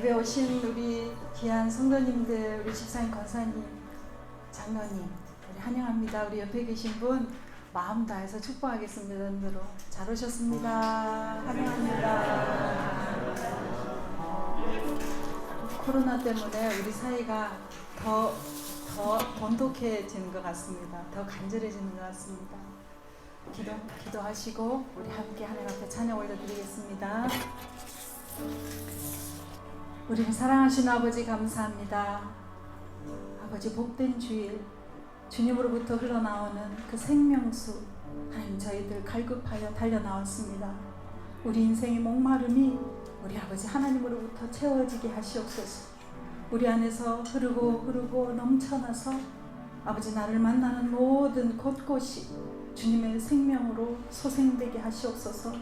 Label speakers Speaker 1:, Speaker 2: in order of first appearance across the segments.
Speaker 1: 예배 오신 우리 귀한 성도님들, 우리 집사님, 권사님, 장로님, 우리 환영합니다. 우리 옆에 계신 분 마음 다해서 축복하겠습니다. 눈으로 잘 오셨습니다. 환영합니다. 코로나 때문에 우리 사이가 더 돈독해지는 것 같습니다. 더 간절해지는 것 같습니다. 기도하시고 우리 함께 하나님 앞에 찬양 올려드리겠습니다. 우리는 사랑하신 아버지 감사합니다. 아버지 복된 주일, 주님으로부터 흘러나오는 그 생명수, 하나님 저희들 갈급하여 달려나왔습니다. 우리 인생의 목마름이 우리 아버지 하나님으로부터 채워지게 하시옵소서. 우리 안에서 흐르고 넘쳐나서 아버지 나를 만나는 모든 곳곳이 주님의 생명으로 소생되게 하시옵소서.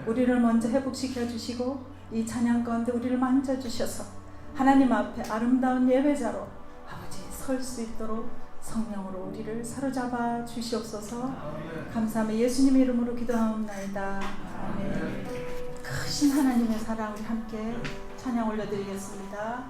Speaker 1: 우리를 먼저 회복시켜 주시고 이 찬양 가운데 우리를 만져주셔서 하나님 앞에 아름다운 예배자로 아버지 설 수 있도록 성령으로 우리를 사로잡아 주시옵소서. 감사하며 예수님의 이름으로 기도하옵나이다. 아멘. 크신 하나님의 사랑 우리 함께 찬양 올려드리겠습니다.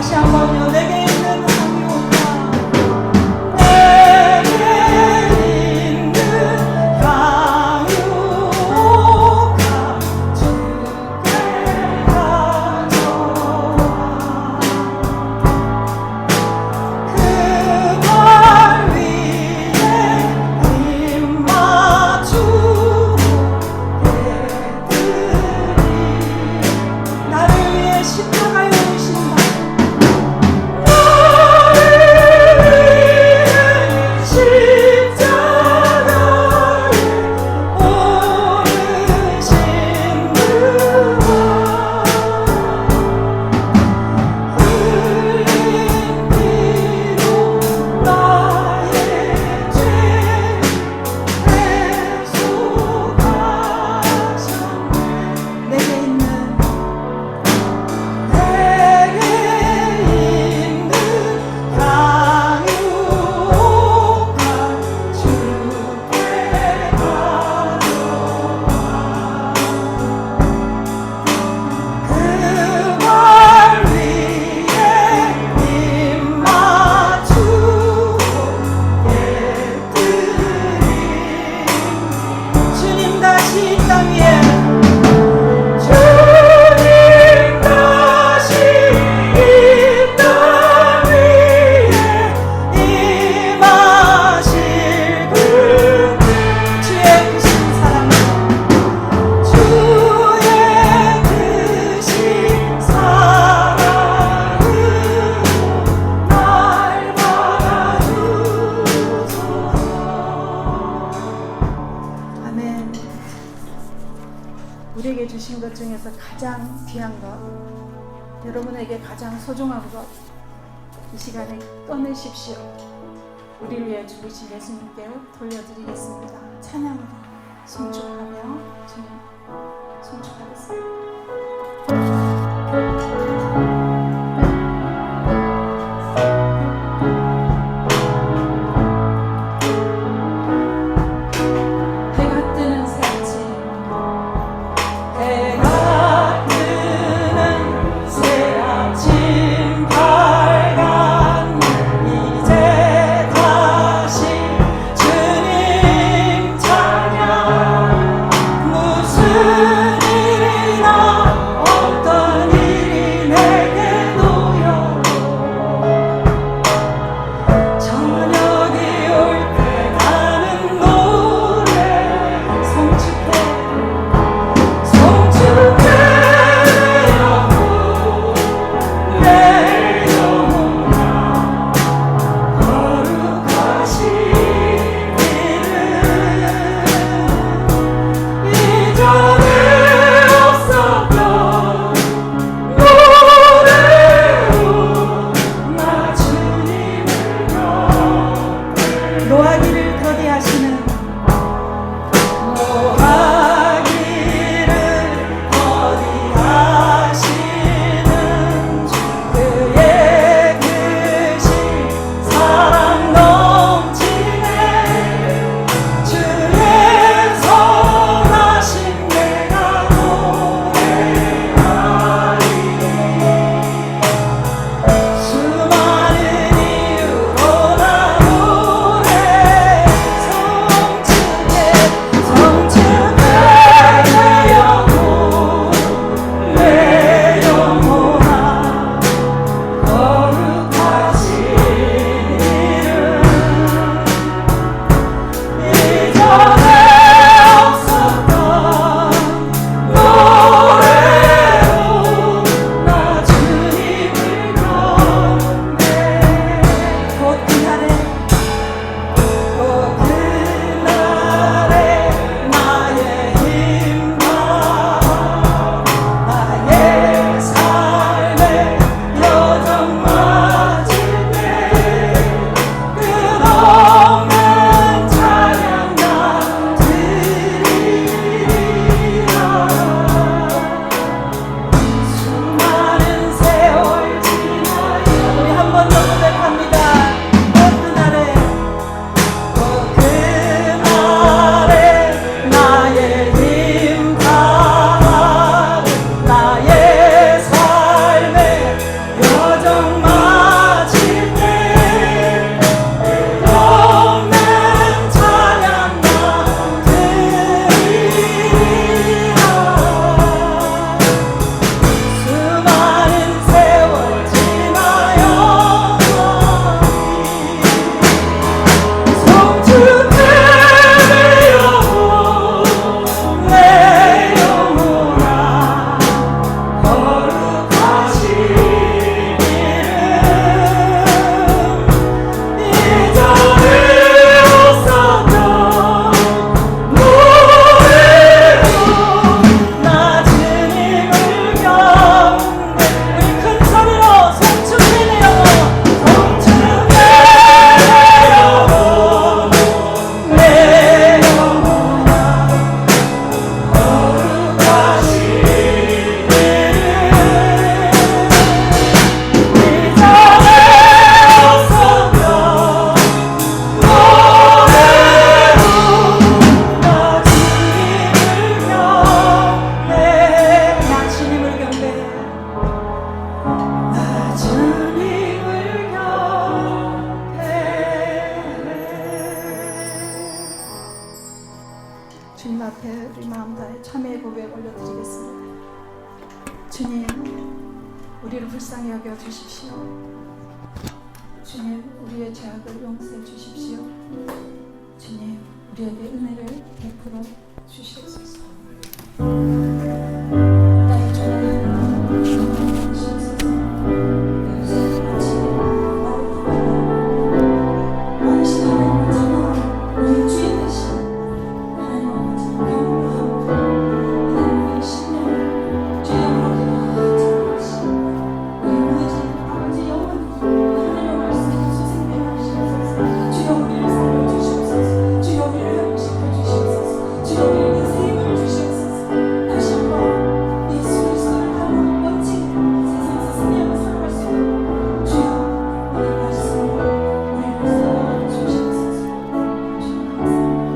Speaker 1: 다시 한번요. 내게 있는 강요가 우리에게 주신 것 중에서 가장 귀한 것, 여러분에게 가장 소중한 것, 이 시간에 꺼내십시오. 우리를 위해 죽으신 예수님께 돌려드리겠습니다. 찬양으로 송축하며 주님 송축하겠습니다.
Speaker 2: 무슨 일이나 어떤
Speaker 1: 주님, 우리의 죄악을 용서해 주십시오. 주님, 우리에게 은혜를 베풀어 주시옵소서. 나의 죄악을 주옵소서. 같이 나를 구하라. 왕이신 하나님을 전하 우리의 주인 되신 하나님을 경배하고 하나님의 신령을 주의 영광으로 찬양하시 우리 무너진 아버지 영원히 하나님의 말씀에 소생되어 하시옵소서. 주여 우리를 살려주시옵소서. 주여 우리를 회복시켜 주시옵소서. 주여 우리에게 세임을 주시옵소서. 다시 한번 예수 그리스도를 따라 멋진 세상에서 승리하며 살아갈 수 있도록 주여 우리의 말씀으로 우리를 살아가 주시옵소서. 주님 감사합니다.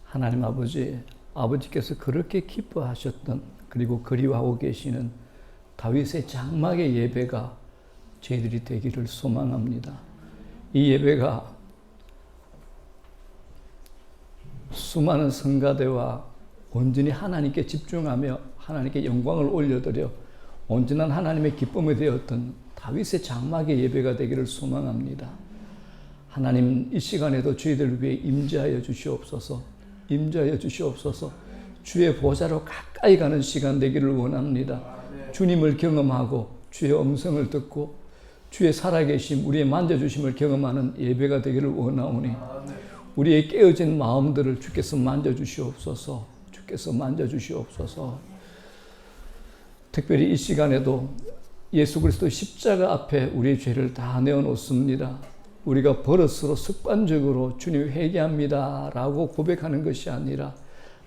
Speaker 2: 하나님 아버지께서 그렇게 기뻐하셨던, 그리고 그리워하고 계시는 다윗의 장막의 예배가 저희들이 되기를 소망합니다. 이 예배가 수많은 성가대와 온전히 하나님께 집중하며 하나님께 영광을 올려드려 온전한 하나님의 기쁨이 되었던 다윗의 장막의 예배가 되기를 소망합니다. 하나님, 이 시간에도 저희들 위해 임재하여 주시옵소서. 임재하여 주시옵소서. 주의 보좌로 가까이 가는 시간 되기를 원합니다. 주님을 경험하고 주의 음성을 듣고 주의 살아계심, 우리의 만져주심을 경험하는 예배가 되기를 원하오니 우리의 깨어진 마음들을 주께서 만져주시옵소서. 주께서 만져주시옵소서. 특별히 이 시간에도 예수 그리스도 십자가 앞에 우리의 죄를 다 내어놓습니다. 우리가 버릇으로 습관적으로 주님 회개합니다 라고 고백하는 것이 아니라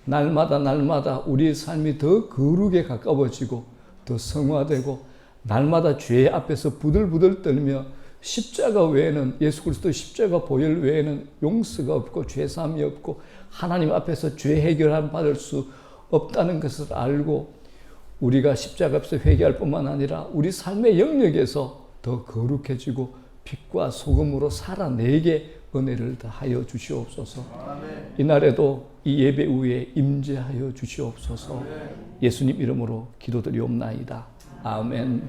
Speaker 2: 날마다 우리의 삶이 더 거룩에 가까워지고 더 성화되고 날마다 죄 앞에서 부들부들 떨며 십자가 외에는, 예수 그리스도 십자가 보혈 외에는 용서가 없고 죄사함이 없고 하나님 앞에서 죄 해결함 받을 수 없다는 것을 알고 우리가 십자가 앞에서 회개할 뿐만 아니라 우리 삶의 영역에서 더 거룩해지고 빛과 소금으로 살아내게 은혜를 다하여 주시옵소서. 이날에도 이 예배 후에 임재하여 주시옵소서. 예수님 이름으로 기도드리옵나이다. 아멘.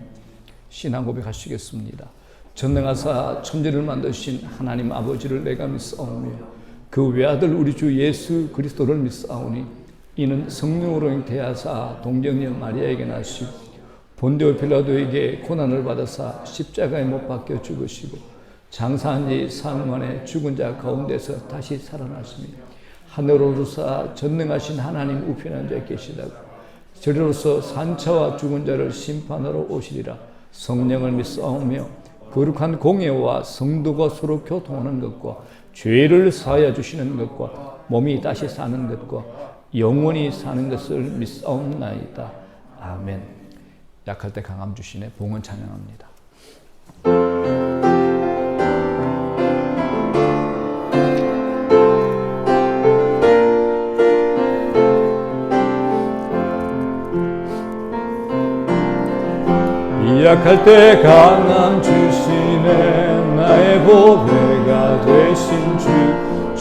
Speaker 2: 신앙 고백하시겠습니다. 전능하사 천지를 만드신 하나님 아버지를 내가 믿사오며 그 외아들 우리 주 예수 그리스도를 믿사오니 이는 성령으로 잉태하사 동정녀 마리아에게 나시고 본디오 빌라도에게 고난을 받아사 십자가에 못 박혀 죽으시고 장사한 지 사흘 만에 죽은 자 가운데서 다시 살아나시며 하늘로 오르사 전능하신 하나님 우편에 앉아 계시다가 저리로서 산차와 죽은 자를 심판하러 오시리라. 성령을 믿사오며 거룩한 공예와 성도가 서로 교통하는 것과 죄를 사하여 주시는 것과 몸이 다시 사는 것과 영원히 사는 것을 믿사옵나이다. 아멘. 약할 때 강함 주시네. 봉헌 찬양합니다. 약할 때 강함 주시네. 나의 보배가 되신 주,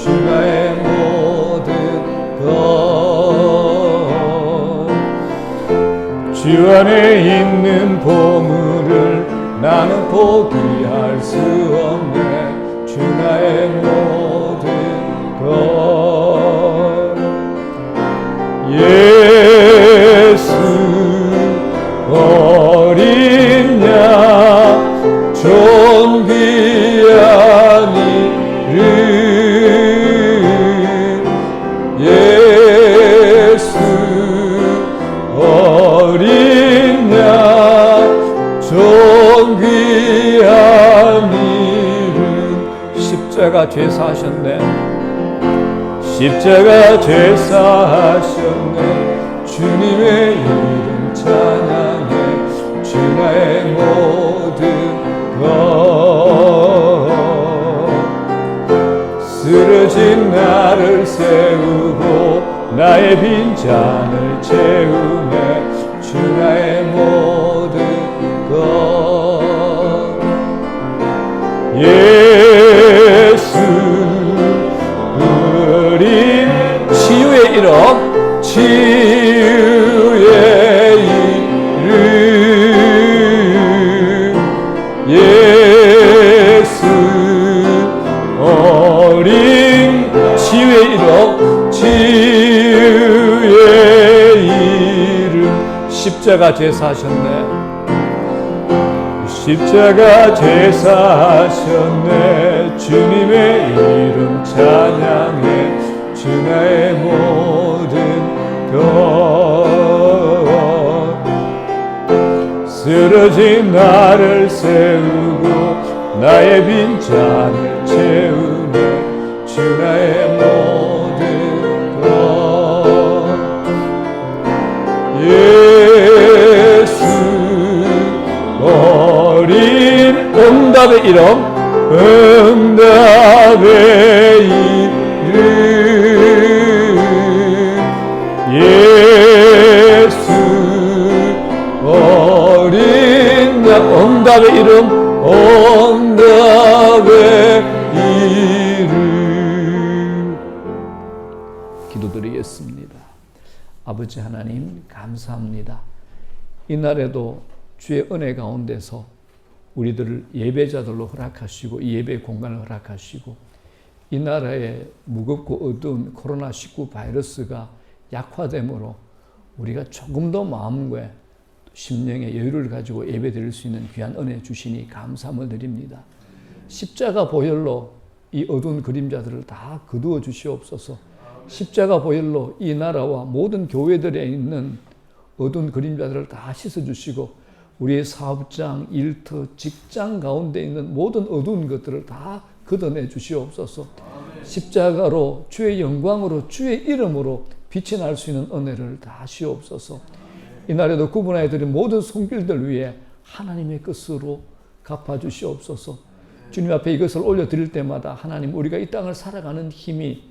Speaker 2: 주나의 모든 것. 주 안에 있는 보물을 나는 포기할 수 없네. 주 나의 모든 것. 예수 어린 양 존 귀한 이름. 예수 어린 양 존 귀한 이름. 십자가 죄사하셨네. 십자가 죄사하셨네. 주님의 이름 찬양해. 주 나의 모든 것. 쓰러진 나를 세우고 나의 빈잔을 채우네. 주 나의 모든 것. 예수 그리 치유의 이름 치유의 이름 예수 어린 치유의 이름 치유의 이름 십자가 제사하셨네 십자가 제사하셨네 주님의 이름 찬양해 주 나의 모든 것 쓰러진 나를 세우고 나의 빈잔을 채우네 주 나의 모든 것 예수 어린 응답의 이름 응답의 이름 예수 어린 응답의 이름 응답의 이름 기도드리겠습니다. 아버지 하나님 감사합니다. 이날에도 주의 은혜 가운데서 우리들을 예배자들로 허락하시고 이 예배 공간을 허락하시고 이 나라의 무겁고 어두운 코로나19 바이러스가 약화됨으로 우리가 조금 더 마음과 심령의 여유를 가지고 예배 드릴 수 있는 귀한 은혜 주시니 감사함을 드립니다. 십자가 보혈로 이 어두운 그림자들을 다 거두어 주시옵소서. 십자가 보혈로 이 나라와 모든 교회들에 있는 어두운 그림자들을 다 씻어주시고 우리의 사업장, 일터, 직장 가운데 있는 모든 어두운 것들을 다 걷어내 주시옵소서. 십자가로 주의 영광으로 주의 이름으로 빛이 날 수 있는 은혜를 다 하시옵소서. 이날에도 구분하여 드린 모든 손길들 위해 하나님의 것으로 갚아주시옵소서. 주님 앞에 이것을 올려드릴 때마다 하나님 우리가 이 땅을 살아가는 힘이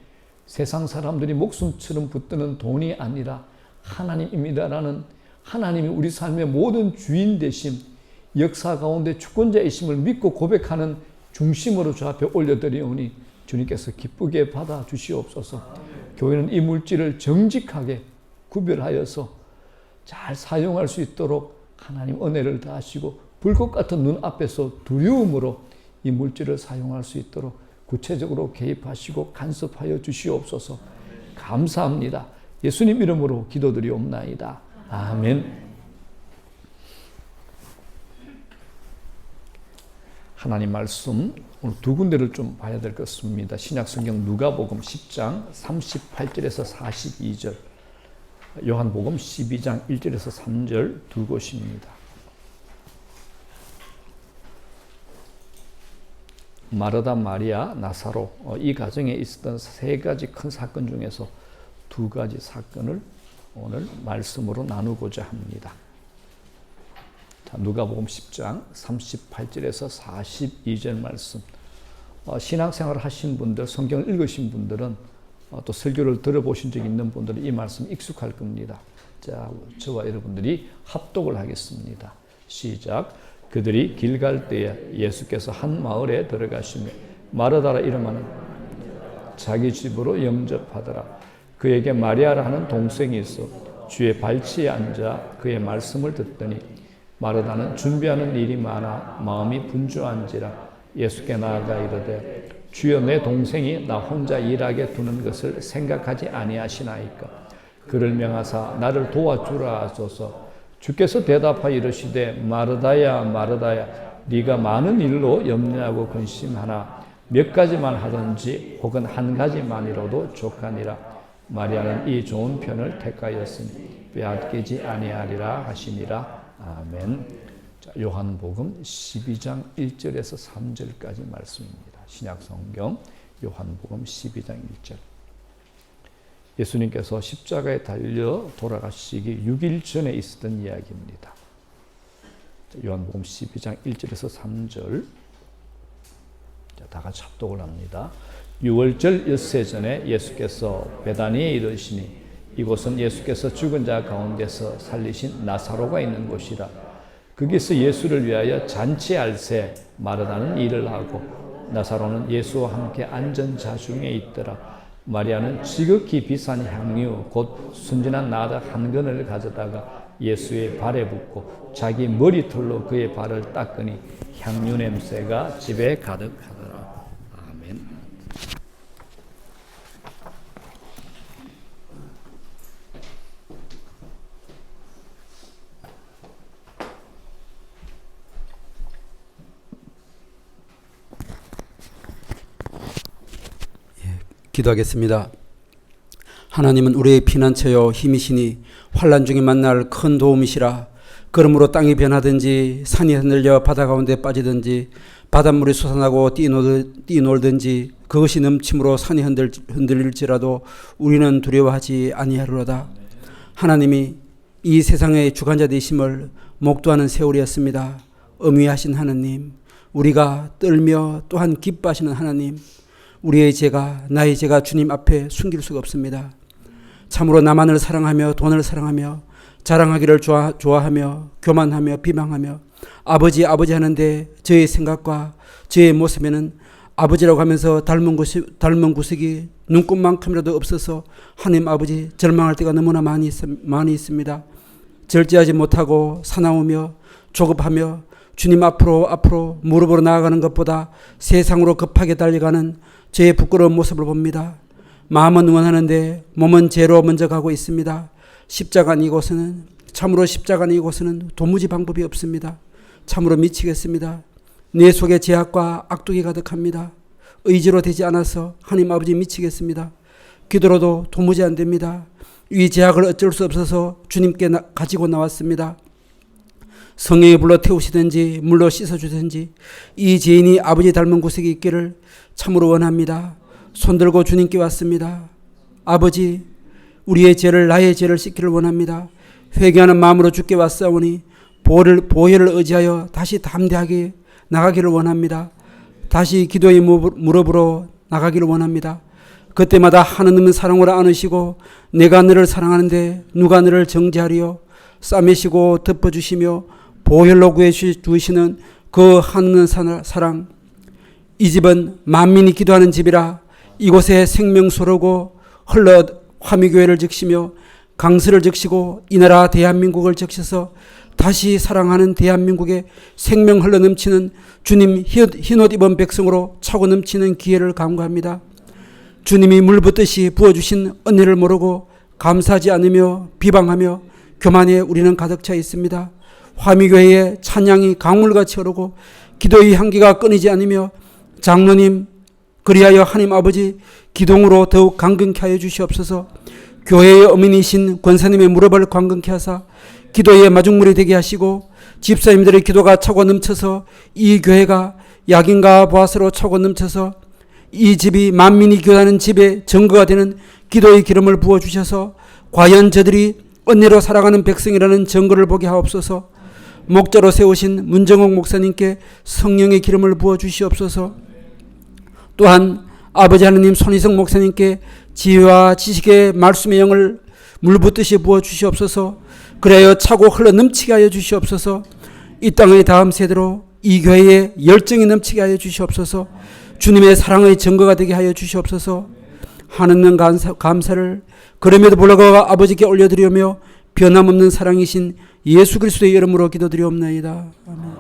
Speaker 2: 세상 사람들이 목숨처럼 붙드는 돈이 아니라 하나님입니다라는 하나님이 우리 삶의 모든 주인 되심, 역사 가운데 주권자이심을 믿고 고백하는 중심으로 주 앞에 올려드리오니 주님께서 기쁘게 받아주시옵소서. 교회는 이 물질을 정직하게 구별하여서 잘 사용할 수 있도록 하나님 은혜를 다하시고 불꽃 같은 눈 앞에서 두려움으로 이 물질을 사용할 수 있도록 구체적으로 개입하시고 간섭하여 주시옵소서. 감사합니다. 예수님 이름으로 기도드리옵나이다. 아멘. 하나님 말씀 오늘 두 군데를 좀 봐야 될 것 같습니다. 신약성경 누가복음 10장 38절에서 42절, 요한복음 12장 1절에서 3절 두 곳입니다. 마르다, 마리아, 나사로 이 가정에 있었던 세 가지 큰 사건 중에서 두 가지 사건을 오늘 말씀으로 나누고자 합니다. 자, 누가복음 10장 38절에서 42절 말씀. 신앙생활을 하신 분들, 성경을 읽으신 분들은 또 설교를 들어보신 적이 있는 분들은 이 말씀 익숙할 겁니다. 자, 저와 여러분들이 합독을 하겠습니다. 시작. 그들이 길 갈 때에 예수께서 한 마을에 들어가시며 마르다라 이름하는 자기 집으로 영접하더라. 그에게 마리아라 하는 동생이 있어 주의 발치에 앉아 그의 말씀을 듣더니 마르다는 준비하는 일이 많아 마음이 분주한지라 예수께 나아가 이르되 주여 내 동생이 나 혼자 일하게 두는 것을 생각하지 아니하시나이까. 그를 명하사 나를 도와주라 하소서. 주께서 대답하여 이르시되 마르다야 마르다야 네가 많은 일로 염려하고 근심하나 몇 가지만 하든지 혹은 한 가지만이라도 족하니라. 마리아는 이 좋은 편을 택하였으니 빼앗기지 아니하리라 하시니라. 아멘. 자, 요한복음 12장 1절에서 3절까지 말씀입니다. 신약성경 요한복음 12장 1절. 예수님께서 십자가에 달려 돌아가시기 6일 전에 있었던 이야기입니다. 요한복음 12장 1절에서 3절. 자, 다 같이 합독을 합니다. 6월절 엿새 전에 예수께서 베다니에 이르시니 이곳은 예수께서 죽은 자 가운데서 살리신 나사로가 있는 곳이라. 거기서 예수를 위하여 잔치할세 마르다는 일을 하고 나사로는 예수와 함께 앉은 자중에 있더라. 마리아는 지극히 비싼 향유 곧 순진한 나다 한 근을 가져다가 예수의 발에 붓고 자기 머리털로 그의 발을 닦으니 향유 냄새가 집에 가득하더라. 아멘.
Speaker 3: 기도하겠습니다. 하나님은 우리의 피난처요 힘이시니 환난 중에 만날 큰 도움이시라. 그러므로 땅이 변하든지 산이 흔들려 바다 가운데 빠지든지 바닷물이 솟아나고 뛰놀든지 그것이 넘침으로 산이 흔들릴지라도 우리는 두려워하지 아니하리로다. 하나님이 이 세상의 주관자 되심을 목도하는 세월이었습니다. 엄위하신 하나님, 우리가 떨며 또한 기뻐하시는 하나님, 우리의 죄가 나의 죄가 주님 앞에 숨길 수가 없습니다. 참으로 나만을 사랑하며 돈을 사랑하며 자랑하기를 좋아하며 교만하며 비방하며 아버지 하는데 저의 생각과 저의 모습에는 아버지라고 하면서 닮은 구석이 눈곱만큼이라도 없어서 하나님 아버지 절망할 때가 너무나 많이 있습니다. 절제하지 못하고 사나우며 조급하며 주님 앞으로 무릎으로 나아가는 것보다 세상으로 급하게 달려가는 저의 부끄러운 모습을 봅니다. 마음은 원하는데 몸은 죄로 먼저 가고 있습니다. 참으로 십자가 이곳에는 도무지 방법이 없습니다. 참으로 미치겠습니다. 내 속에 죄악과 악독이 가득합니다. 의지로 되지 않아서 하나님 아버지 미치겠습니다. 기도로도 도무지 안 됩니다. 이 죄악을 어쩔 수 없어서 주님께 가지고 나왔습니다. 성령이 불러 태우시든지 물로 씻어주든지 이 죄인이 아버지 닮은 구석이 있기를 참으로 원합니다. 손들고 주님께 왔습니다. 아버지, 우리의 죄를 나의 죄를 씻기를 원합니다. 회개하는 마음으로 주께 왔사오니 보혈을 의지하여 다시 담대하게 나가기를 원합니다. 다시 기도의 무릎으로 나가기를 원합니다. 그때마다 하느님은 사랑으로 안으시고 내가 너를 사랑하는데 누가 너를 정죄하리요. 싸매시고 덮어주시며 보혈로 구해주시는 그 하느님 사랑. 이 집은 만민이 기도하는 집이라 이곳에 생명수로고 흘러 화미교회를 적시며 강서를 적시고 이 나라 대한민국을 적셔서 다시 사랑하는 대한민국에 생명 흘러 넘치는 주님 흰옷 입은 백성으로 차고 넘치는 기회를 간구합니다. 주님이 물 붓듯이 부어주신 은혜를 모르고 감사하지 않으며 비방하며 교만에 우리는 가득 차 있습니다. 화미교회의 찬양이 강물같이 흐르고 기도의 향기가 끊이지 않으며 장로님 그리하여 하나님 아버지 기동으로 더욱 강건케 하여 주시옵소서. 교회의 어머니이신 권사님의 무릎을 강건케 하사 기도의 마중물이 되게 하시고 집사님들의 기도가 차고 넘쳐서 이 교회가 약인과 보아스로 차고 넘쳐서 이 집이 만민이 기도하는 집의 증거가 되는 기도의 기름을 부어주셔서 과연 저들이 은혜로 살아가는 백성이라는 증거를 보게 하옵소서. 목자로 세우신 문정옥 목사님께 성령의 기름을 부어주시옵소서. 또한 아버지 하느님 손희성 목사님께 지혜와 지식의 말씀의 영을 물붓듯이 부어주시옵소서. 그래야 차고 흘러 넘치게 하여 주시옵소서. 이 땅의 다음 세대로 이 교회에 열정이 넘치게 하여 주시옵소서. 주님의 사랑의 증거가 되게 하여 주시옵소서. 하느님 감사를 그럼에도 불구하고 아버지께 올려드리며 변함없는 사랑이신 예수 그리스도의 이름으로 기도드리옵나이다. 아멘.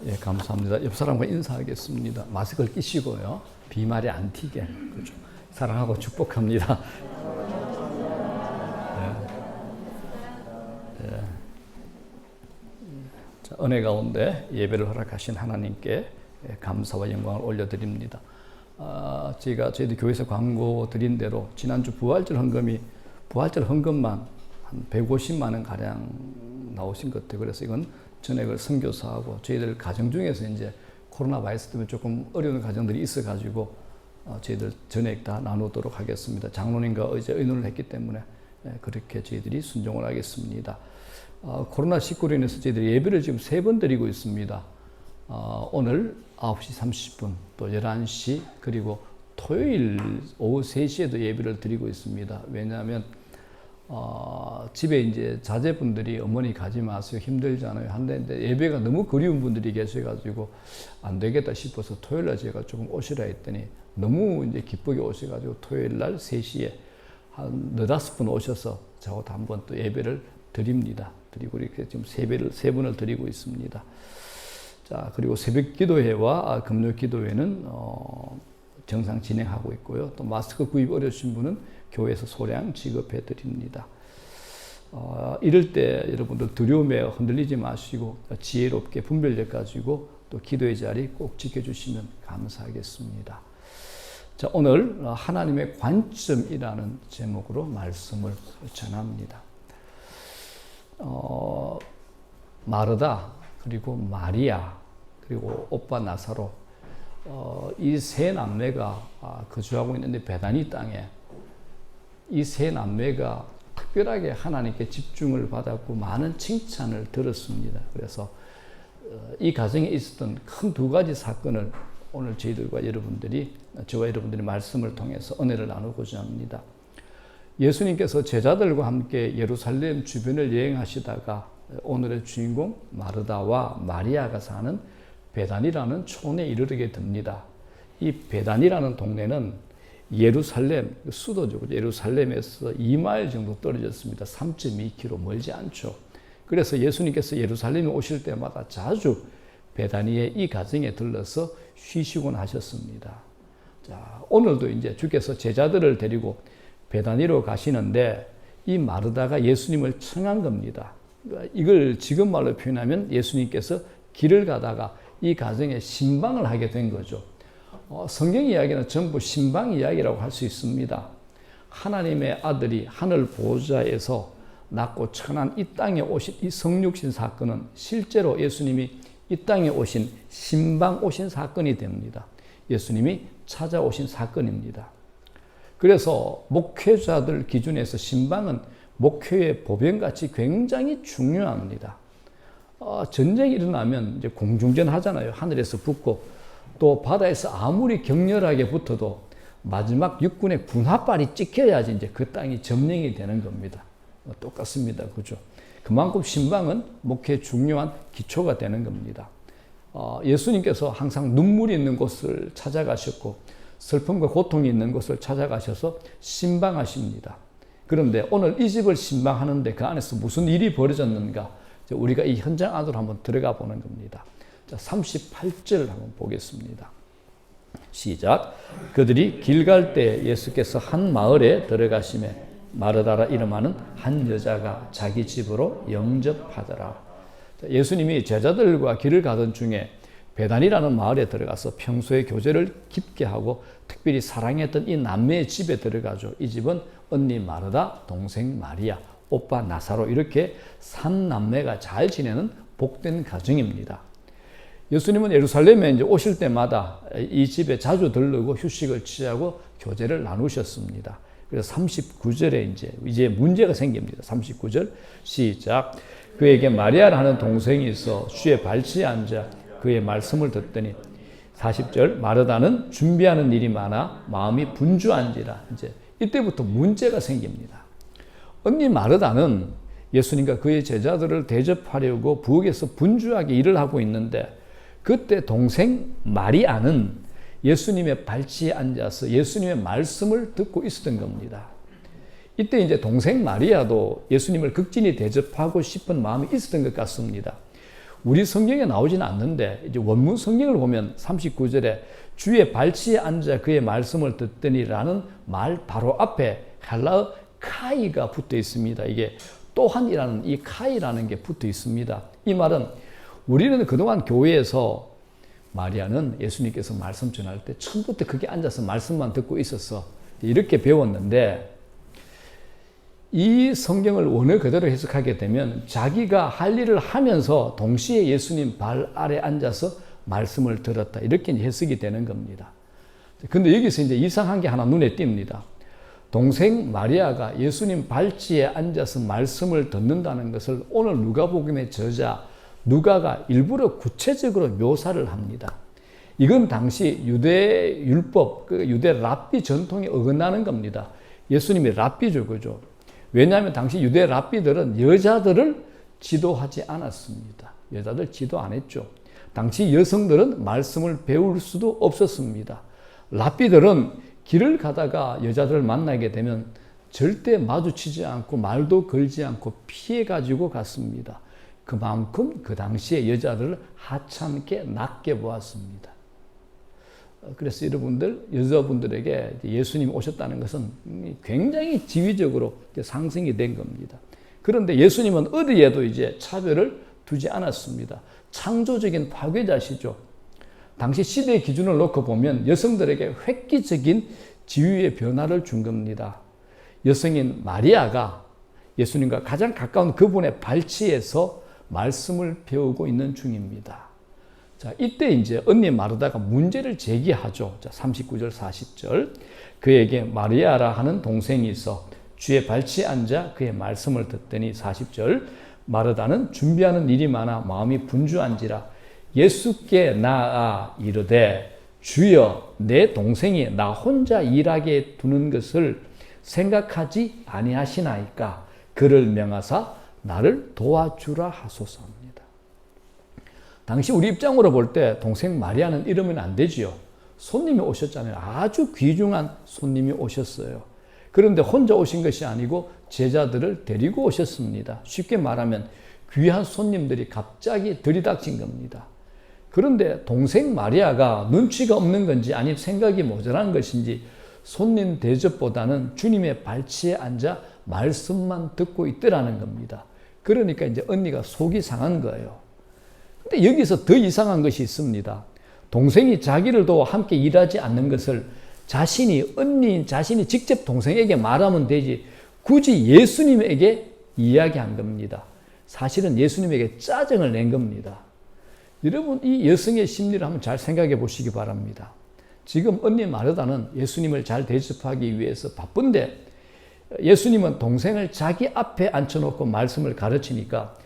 Speaker 2: 예, 감사합니다. 옆 사람과 인사하겠습니다. 마스크를 끼시고요. 비말이 안 튀게. 그렇죠. 사랑하고 축복합니다. 예. 예. 자, 은혜 가운데 예배를 허락하신 하나님께 감사와 영광을 올려드립니다. 저희들 교회에서 광고 드린 대로 지난주 부활절 헌금만 한 150만 원 가량 나오신 것 같아요. 그래서 이건 전액을 선교사하고 저희들 가정 중에서 이제 코로나 바이러스 때문에 조금 어려운 가정들이 있어가지고 저희들 전액 다 나누도록 하겠습니다. 장로님과 어제 의논을 했기 때문에 그렇게 저희들이 순종을 하겠습니다. 코로나19로 인해서 저희들이 예배를 지금 3번 드리고 있습니다. 오늘 9시 30분, 또 11시, 그리고 토요일 오후 3시에도 예배를 드리고 있습니다. 왜냐하면 집에 이제 자제분들이 어머니 가지 마세요, 힘들잖아요 한데 예배가 너무 그리운 분들이 계셔가지고 안 되겠다 싶어서 토요일 날 제가 조금 오시라 했더니 너무 이제 기쁘게 오셔가지고 토요일 날 3시에 한 4-5분 오셔서 저하고 한번 또 예배를 드립니다. 그리고 이렇게 지금 세배를 3번을 드리고 있습니다. 자, 그리고 새벽 기도회와 금요 기도회는 정상 진행하고 있고요. 또 마스크 구입 어려우신 분은 교회에서 소량 지급해 드립니다. 이럴 때 여러분들 두려움에 흔들리지 마시고 지혜롭게 분별력 가지고 또 기도의 자리 꼭 지켜주시면 감사하겠습니다. 자, 오늘 하나님의 관점이라는 제목으로 말씀을 전합니다. 마르다, 그리고 마리아, 그리고 오빠 나사로, 이 세 남매가 거주하고 있는데 베다니 땅에 이 세 남매가 특별하게 하나님께 집중을 받았고 많은 칭찬을 들었습니다. 그래서 이 가정에 있었던 큰 2가지 사건을 오늘 저와 여러분들이 말씀을 통해서 은혜를 나누고자 합니다. 예수님께서 제자들과 함께 예루살렘 주변을 여행하시다가 오늘의 주인공 마르다와 마리아가 사는 베단이라는 촌에 이르게 됩니다. 이 베단이라는 동네는 예루살렘 수도죠. 예루살렘에서 2마일 정도 떨어졌습니다. 3.2km 멀지 않죠. 그래서 예수님께서 예루살렘에 오실 때마다 자주 베다니의 이 가정에 들러서 쉬시곤 하셨습니다. 자, 오늘도 이제 주께서 제자들을 데리고 베다니로 가시는데 이 마르다가 예수님을 청한 겁니다. 이걸 지금 말로 표현하면 예수님께서 길을 가다가 이 가정에 신방을 하게 된 거죠. 성경 이야기는 전부 신방 이야기라고 할 수 있습니다. 하나님의 아들이 하늘 보좌에서 낳고 천한 이 땅에 오신 이 성육신 사건은 실제로 예수님이 이 땅에 오신 신방 오신 사건이 됩니다. 예수님이 찾아오신 사건입니다. 그래서 목회자들 기준에서 신방은 목회의 보병같이 굉장히 중요합니다. 전쟁이 일어나면 이제 공중전 하잖아요. 하늘에서 붙고 또 바다에서 아무리 격렬하게 붙어도 마지막 육군의 군홧발이 찍혀야지 이제 그 땅이 점령이 되는 겁니다. 똑같습니다. 그죠? 그만큼 신방은 목회의 중요한 기초가 되는 겁니다. 예수님께서 항상 눈물이 있는 곳을 찾아가셨고 슬픔과 고통이 있는 곳을 찾아가셔서 신방하십니다. 그런데 오늘 이 집을 신방하는데 그 안에서 무슨 일이 벌어졌는가? 우리가 이 현장 안으로 한번 들어가 보는 겁니다. 자, 38절 한번 보겠습니다. 시작. 그들이 길 갈 때 예수께서 한 마을에 들어가시매 마르다라 이름하는 한 여자가 자기 집으로 영접하더라. 예수님이 제자들과 길을 가던 중에 베단이라는 마을에 들어가서 평소에 교제를 깊게 하고 특별히 사랑했던 이 남매의 집에 들어가죠. 이 집은 언니 마르다, 동생 마리아, 오빠 나사로 이렇게 3남매가 잘 지내는 복된 가정입니다. 예수님은 예루살렘에 이제 오실 때마다 이 집에 자주 들르고 휴식을 취하고 교제를 나누셨습니다. 그래서 39절에 이제 문제가 생깁니다. 39절 시작. 그에게 마리아라는 동생이 있어 주의 발치에 앉아 그의 말씀을 듣더니 40절 마르다는 준비하는 일이 많아 마음이 분주한지라. 이제 이때부터 문제가 생깁니다. 언니 마르다는 예수님과 그의 제자들을 대접하려고 부엌에서 분주하게 일을 하고 있는데 그때 동생 마리아는 예수님의 발치에 앉아서 예수님의 말씀을 듣고 있었던 겁니다. 이때 이제 동생 마리아도 예수님을 극진히 대접하고 싶은 마음이 있었던 것 같습니다. 우리 성경에 나오지는 않는데 이제 원문 성경을 보면 39절에 주의 발치에 앉아 그의 말씀을 듣더니라는 말 바로 앞에 헬라어 카이가 붙어 있습니다. 이게 또한이라는 이 카이라는 게 붙어 있습니다. 이 말은 우리는 그동안 교회에서 마리아는 예수님께서 말씀 전할 때 처음부터 거기 앉아서 말씀만 듣고 있었어. 이렇게 배웠는데 이 성경을 원어 그대로 해석하게 되면 자기가 할 일을 하면서 동시에 예수님 발 아래 앉아서 말씀을 들었다. 이렇게 해석이 되는 겁니다. 근데 여기서 이제 이상한 게 하나 눈에 띕니다. 동생 마리아가 예수님 발치에 앉아서 말씀을 듣는다는 것을 오늘 누가복음의 저자 누가가 일부러 구체적으로 묘사를 합니다. 이건 당시 유대 율법, 유대 랍비 전통에 어긋나는 겁니다. 예수님이 랍비죠, 그죠? 왜냐하면 당시 유대 랍비들은 여자들을 지도하지 않았습니다. 여자들 지도 안 했죠. 당시 여성들은 말씀을 배울 수도 없었습니다. 랍비들은 길을 가다가 여자들을 만나게 되면 절대 마주치지 않고 말도 걸지 않고 피해가지고 갔습니다. 그만큼 그 당시에 여자들을 하찮게 낮게 보았습니다. 그래서 여러분들, 여자분들에게 예수님이 오셨다는 것은 굉장히 지위적으로 상승이 된 겁니다. 그런데 예수님은 어디에도 이제 차별을 두지 않았습니다. 창조적인 파괴자시죠. 당시 시대의 기준을 놓고 보면 여성들에게 획기적인 지위의 변화를 준 겁니다. 여성인 마리아가 예수님과 가장 가까운 그분의 발치에서 말씀을 배우고 있는 중입니다. 자, 이때 이제 언니 마르다가 문제를 제기하죠. 자, 39절, 40절. 그에게 마리아라 하는 동생이 있어 주의 발치에 앉아 그의 말씀을 듣더니 40절. 마르다는 준비하는 일이 많아 마음이 분주한지라 예수께 나아 이르되 주여 내 동생이 나 혼자 일하게 두는 것을 생각하지 아니하시나이까 그를 명하사 나를 도와주라 하소서입니다. 당시 우리 입장으로 볼 때 동생 마리아는 이러면 안 되지요. 손님이 오셨잖아요. 아주 귀중한 손님이 오셨어요. 그런데 혼자 오신 것이 아니고 제자들을 데리고 오셨습니다. 쉽게 말하면 귀한 손님들이 갑자기 들이닥친 겁니다. 그런데 동생 마리아가 눈치가 없는 건지 아니면 생각이 모자란 것인지 손님 대접보다는 주님의 발치에 앉아 말씀만 듣고 있더라는 겁니다. 그러니까 이제 언니가 속이 상한 거예요. 근데 여기서 더 이상한 것이 있습니다. 동생이 자기를 도와 함께 일하지 않는 것을 언니인 자신이 직접 동생에게 말하면 되지 굳이 예수님에게 이야기한 겁니다. 사실은 예수님에게 짜증을 낸 겁니다. 여러분, 이 여성의 심리를 한번 잘 생각해 보시기 바랍니다. 지금 언니 마르다는 예수님을 잘 대접하기 위해서 바쁜데 예수님은 동생을 자기 앞에 앉혀놓고 말씀을 가르치니까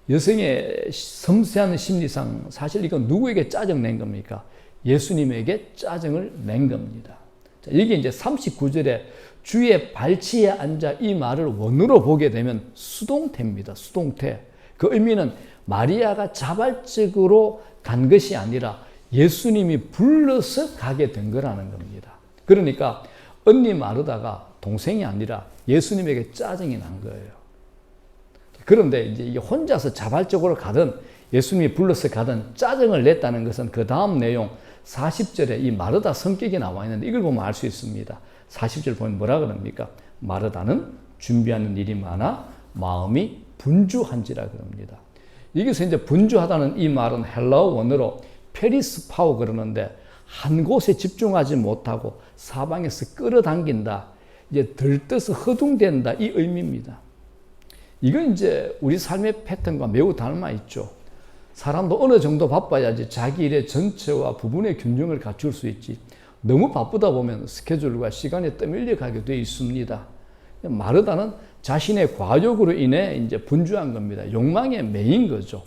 Speaker 2: 여성의 섬세한 심리상 사실 이건 누구에게 짜증 낸 겁니까? 예수님에게 짜증을 낸 겁니다. 자, 여기 이제 39절에 주의 발치에 앉아 이 말을 원어로 보게 되면 수동태입니다. 수동태. 그 의미는 마리아가 자발적으로 간 것이 아니라 예수님이 불러서 가게 된 거라는 겁니다. 그러니까 언니 마르다가 동생이 아니라 예수님에게 짜증이 난 거예요. 그런데 이제 이게 혼자서 자발적으로 가든 예수님이 불러서 가든 짜증을 냈다는 것은 그 다음 내용 40절에 이 마르다 성격이 나와 있는데 이걸 보면 알 수 있습니다. 40절 보면 뭐라 그럽니까? 마르다는 준비하는 일이 많아 마음이 분주한지라 그럽니다. 여기서 이제 분주하다는 이 말은 헬라어 원어로 페리스파오 그러는데 한 곳에 집중하지 못하고 사방에서 끌어당긴다. 이제 들떠서 허둥댄다. 이 의미입니다. 이건 이제 우리 삶의 패턴과 매우 닮아 있죠. 사람도 어느 정도 바빠야지 자기 일의 전체와 부분의 균형을 갖출 수 있지. 너무 바쁘다 보면 스케줄과 시간에 떠밀려 가게 되어 있습니다. 마르다는 자신의 과욕으로 인해 이제 분주한 겁니다. 욕망에 매인 거죠.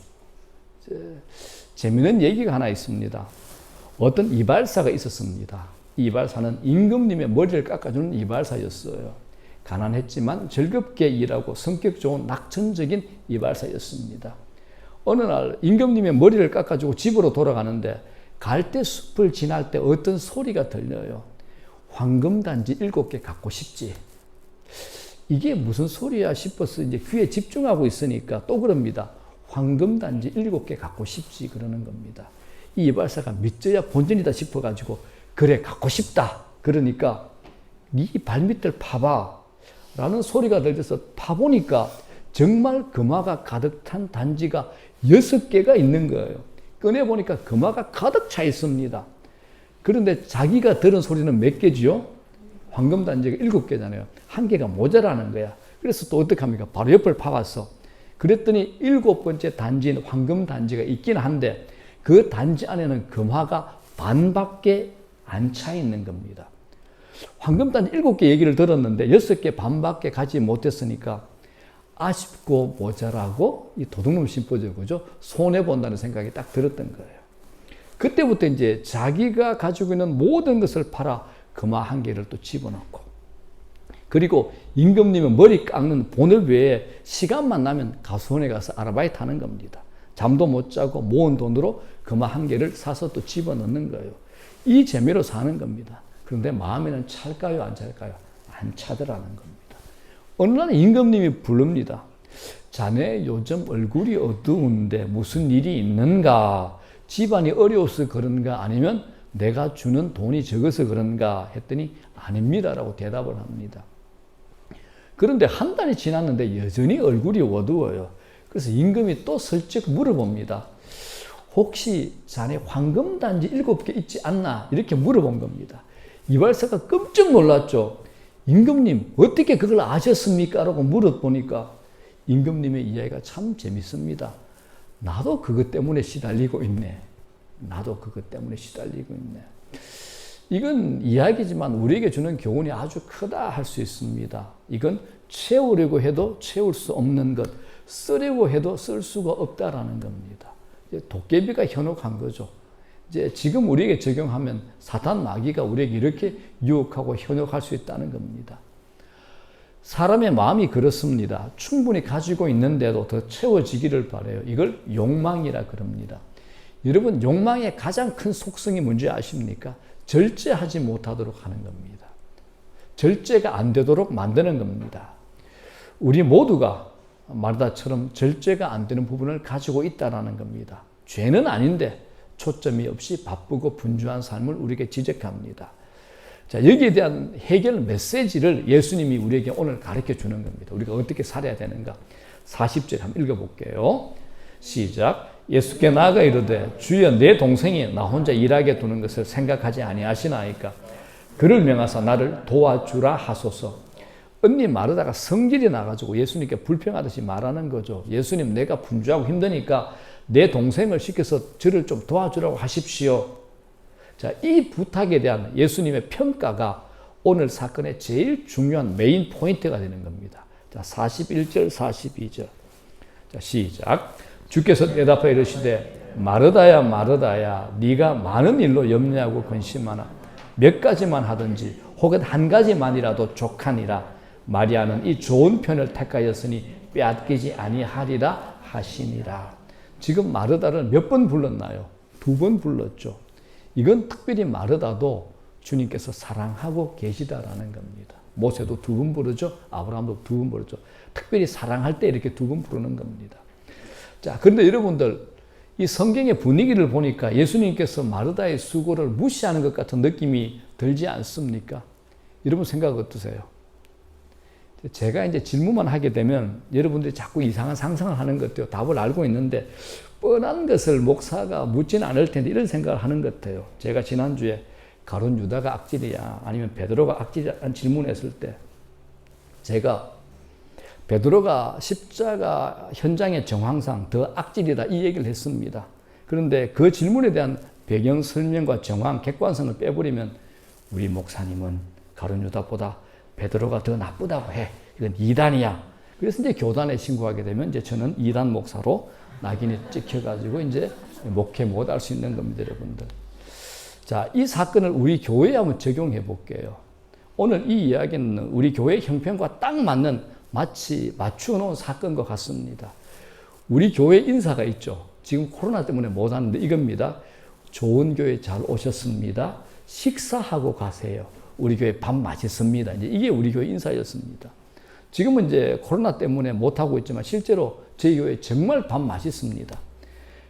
Speaker 2: 재미있는 얘기가 하나 있습니다. 어떤 이발사가 있었습니다. 이 이발사는 임금님의 머리를 깎아주는 이발사였어요. 가난했지만 즐겁게 일하고 성격 좋은 낙천적인 이발사였습니다. 어느 날 임금님의 머리를 깎아주고 집으로 돌아가는데 갈대숲을 지날 때 어떤 소리가 들려요. 황금단지 7개 갖고 싶지. 이게 무슨 소리야 싶어서 이제 귀에 집중하고 있으니까 또 그럽니다. 황금단지 7개 갖고 싶지 그러는 겁니다. 이 이발사가 믿져야 본전이다 싶어가지고 그래 갖고 싶다. 그러니까 네 발밑을 파봐 라는 소리가 들려서 파보니까 정말 금화가 가득 찬 단지가 6개가 있는 거예요. 꺼내보니까 금화가 가득 차 있습니다. 그런데 자기가 들은 소리는 몇 개지요? 황금단지가 7개잖아요. 한 개가 모자라는 거야. 그래서 또 어떻게 합니까? 바로 옆을 파봤어. 그랬더니 7번째 단지인 황금단지가 있긴 한데 그 단지 안에는 금화가 반밖에 안 차 있는 겁니다. 황금단지 7개 얘기를 들었는데 6개 반밖에 가지 못했으니까 아쉽고 모자라고 이 도둑놈 심보죠. 그죠? 손해본다는 생각이 딱 들었던 거예요. 그때부터 이제 자기가 가지고 있는 모든 것을 팔아 금화 1개를 또 집어넣고, 그리고 임금님은 머리 깎는 본업 외에 시간만 나면 가수원에 가서 아르바이트 하는 겁니다. 잠도 못 자고 모은 돈으로 금화 1개를 사서 또 집어넣는 거예요. 이 재미로 사는 겁니다. 그런데 마음에는 찰까요, 안 찰까요? 안 차더라는 겁니다. 어느 날 임금님이 부릅니다. 자네 요즘 얼굴이 어두운데 무슨 일이 있는가? 집안이 어려워서 그런가? 아니면 내가 주는 돈이 적어서 그런가? 했더니 아닙니다라고 대답을 합니다. 그런데 한 달이 지났는데 여전히 얼굴이 어두워요. 그래서 임금이 또 슬쩍 물어봅니다. 혹시 자네 황금단지 7개 있지 않나? 이렇게 물어본 겁니다. 이발사가 깜짝 놀랐죠. 임금님 어떻게 그걸 아셨습니까? 라고 물어보니까 임금님의 이야기가 참 재밌습니다. 나도 그것 때문에 시달리고 있네. 나도 그것 때문에 시달리고 있네. 이건 이야기지만 우리에게 주는 교훈이 아주 크다 할 수 있습니다. 이건 채우려고 해도 채울 수 없는 것, 쓰려고 해도 쓸 수가 없다라는 겁니다. 도깨비가 현혹한 거죠. 이제 지금 우리에게 적용하면 사탄 마귀가 우리에게 이렇게 유혹하고 현혹할 수 있다는 겁니다. 사람의 마음이 그렇습니다. 충분히 가지고 있는데도 더 채워지기를 바라요. 이걸 욕망이라 그럽니다. 여러분, 욕망의 가장 큰 속성이 뭔지 아십니까? 절제하지 못하도록 하는 겁니다. 절제가 안 되도록 만드는 겁니다. 우리 모두가 마르다처럼 절제가 안 되는 부분을 가지고 있다는 겁니다. 죄는 아닌데 초점이 없이 바쁘고 분주한 삶을 우리에게 지적합니다. 자, 여기에 대한 해결 메시지를 예수님이 우리에게 오늘 가르쳐 주는 겁니다. 우리가 어떻게 살아야 되는가? 40절 한번 읽어볼게요. 시작. 예수께 나아가 이르되 주여 내 동생이 나 혼자 일하게 두는 것을 생각하지 아니하시나이까? 그를 명하사 나를 도와주라 하소서. 언니 마르다가 성질이 나가지고 예수님께 불평하듯이 말하는 거죠. 예수님, 내가 분주하고 힘드니까 내 동생을 시켜서 저를 좀 도와주라고 하십시오. 자, 이 부탁에 대한 예수님의 평가가 오늘 사건의 제일 중요한 메인 포인트가 되는 겁니다. 자, 41절, 42절. 자, 시작. 주께서 대답하여 이르시되 마르다야 마르다야 네가 많은 일로 염려하고 근심하나 몇 가지만 하든지 혹은 한 가지만이라도 족하니라. 마리아는 이 좋은 편을 택하였으니 빼앗기지 아니하리라 하시니라. 지금 마르다를 몇 번 불렀나요? 2번 불렀죠. 이건 특별히 마르다도 주님께서 사랑하고 계시다라는 겁니다. 모세도 2번 부르죠. 아브라함도 2번 부르죠. 특별히 사랑할 때 이렇게 2번 부르는 겁니다. 자, 그런데 여러분들, 이 성경의 분위기를 보니까 예수님께서 마르다의 수고를 무시하는 것 같은 느낌이 들지 않습니까? 여러분 생각 어떠세요? 제가 이제 질문만 하게 되면 여러분들이 자꾸 이상한 상상을 하는 것 같아요. 답을 알고 있는데 뻔한 것을 목사가 묻지는 않을 텐데 이런 생각을 하는 것 같아요. 제가 지난주에 가룟 유다가 악질이야 아니면 베드로가 악질이라는 질문했을 때 제가 베드로가 십자가 현장의 정황상 더 악질이다 이 얘기를 했습니다. 그런데 그 질문에 대한 배경 설명과 정황, 객관성을 빼버리면 우리 목사님은 가룟 유다보다 베드로가 더 나쁘다고 해. 이건 이단이야. 그래서 이제 교단에 신고하게 되면 이제 저는 이단 목사로 낙인이 찍혀가지고 이제 목회 못 할 수 있는 겁니다, 여러분들. 자, 이 사건을 우리 교회에 한번 적용해 볼게요. 오늘 이 이야기는 우리 교회 형편과 딱 맞는 마치 맞추어 놓은 사건과 같습니다. 우리 교회 인사가 있죠. 지금 코로나 때문에 못 하는데 이겁니다. 좋은 교회 잘 오셨습니다. 식사하고 가세요. 우리 교회 밥 맛있습니다. 이제 이게 우리 교회 인사였습니다. 지금은 이제 코로나 때문에 못하고 있지만 실제로 저희 교회 정말 밥 맛있습니다.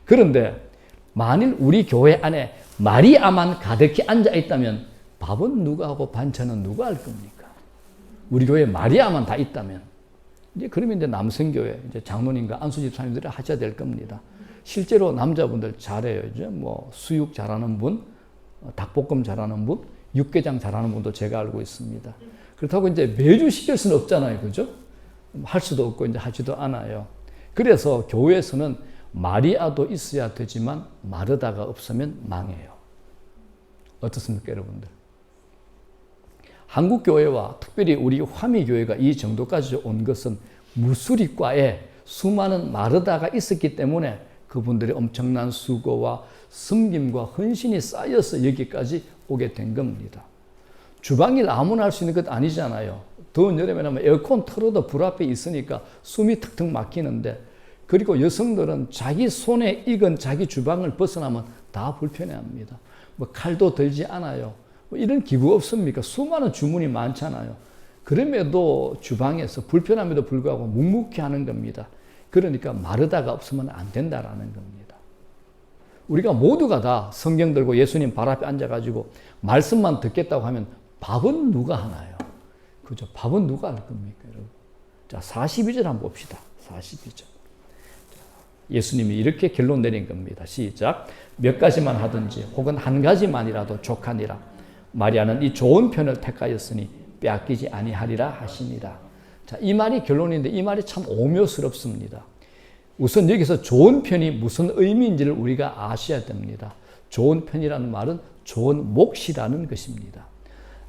Speaker 2: 그런데 만일 우리 교회 안에 마리아만 가득히 앉아 있다면 밥은 누가 하고 반찬은 누가 할 겁니까? 우리 교회에 마리아만 다 있다면. 이제 그러면 이제 남성교회, 이제 장로님과 안수집사님들이 하셔야 될 겁니다. 실제로 남자분들 잘해요. 이제 뭐 수육 잘하는 분, 닭볶음 잘하는 분, 육개장 잘하는 분도 제가 알고 있습니다. 그렇다고 이제 매주 시킬 수는 없잖아요. 그죠? 할 수도 없고 이제 하지도 않아요. 그래서 교회에서는 마리아도 있어야 되지만 마르다가 없으면 망해요. 어떻습니까, 여러분들? 한국교회와 특별히 우리 화미교회가 이 정도까지 온 것은 무수리과에 수많은 마르다가 있었기 때문에 그분들의 엄청난 수고와 섬김과 헌신이 쌓여서 여기까지 오게 된 겁니다. 주방일 아무나 할 수 있는 것 아니잖아요. 더운 여름에는 에어컨 틀어도 불 앞에 있으니까 숨이 턱턱 막히는데, 그리고 여성들은 자기 손에 익은 자기 주방을 벗어나면 다 불편해합니다. 뭐 칼도 들지 않아요. 뭐 이런 기구 없습니까? 수많은 주문이 많잖아요. 그럼에도 주방에서 불편함에도 불구하고 묵묵히 하는 겁니다. 그러니까 마르다가 없으면 안 된다라는 겁니다. 우리가 모두가 다 성경 들고 예수님 발 앞에 앉아가지고 말씀만 듣겠다고 하면 밥은 누가 하나요? 그죠? 밥은 누가 할 겁니까, 여러분? 자, 42절 한번 봅시다. 42절. 예수님이 이렇게 결론 내린 겁니다. 시작. 몇 가지만 하든지 혹은 한 가지만이라도 족하니라. 마리아는 이 좋은 편을 택하였으니 빼앗기지 아니하리라 하시니라. 자, 이 말이 결론인데 이 말이 참 오묘스럽습니다. 우선 여기서 좋은 편이 무슨 의미인지를 우리가 아셔야 됩니다. 좋은 편이라는 말은 좋은 몫이라는 것입니다.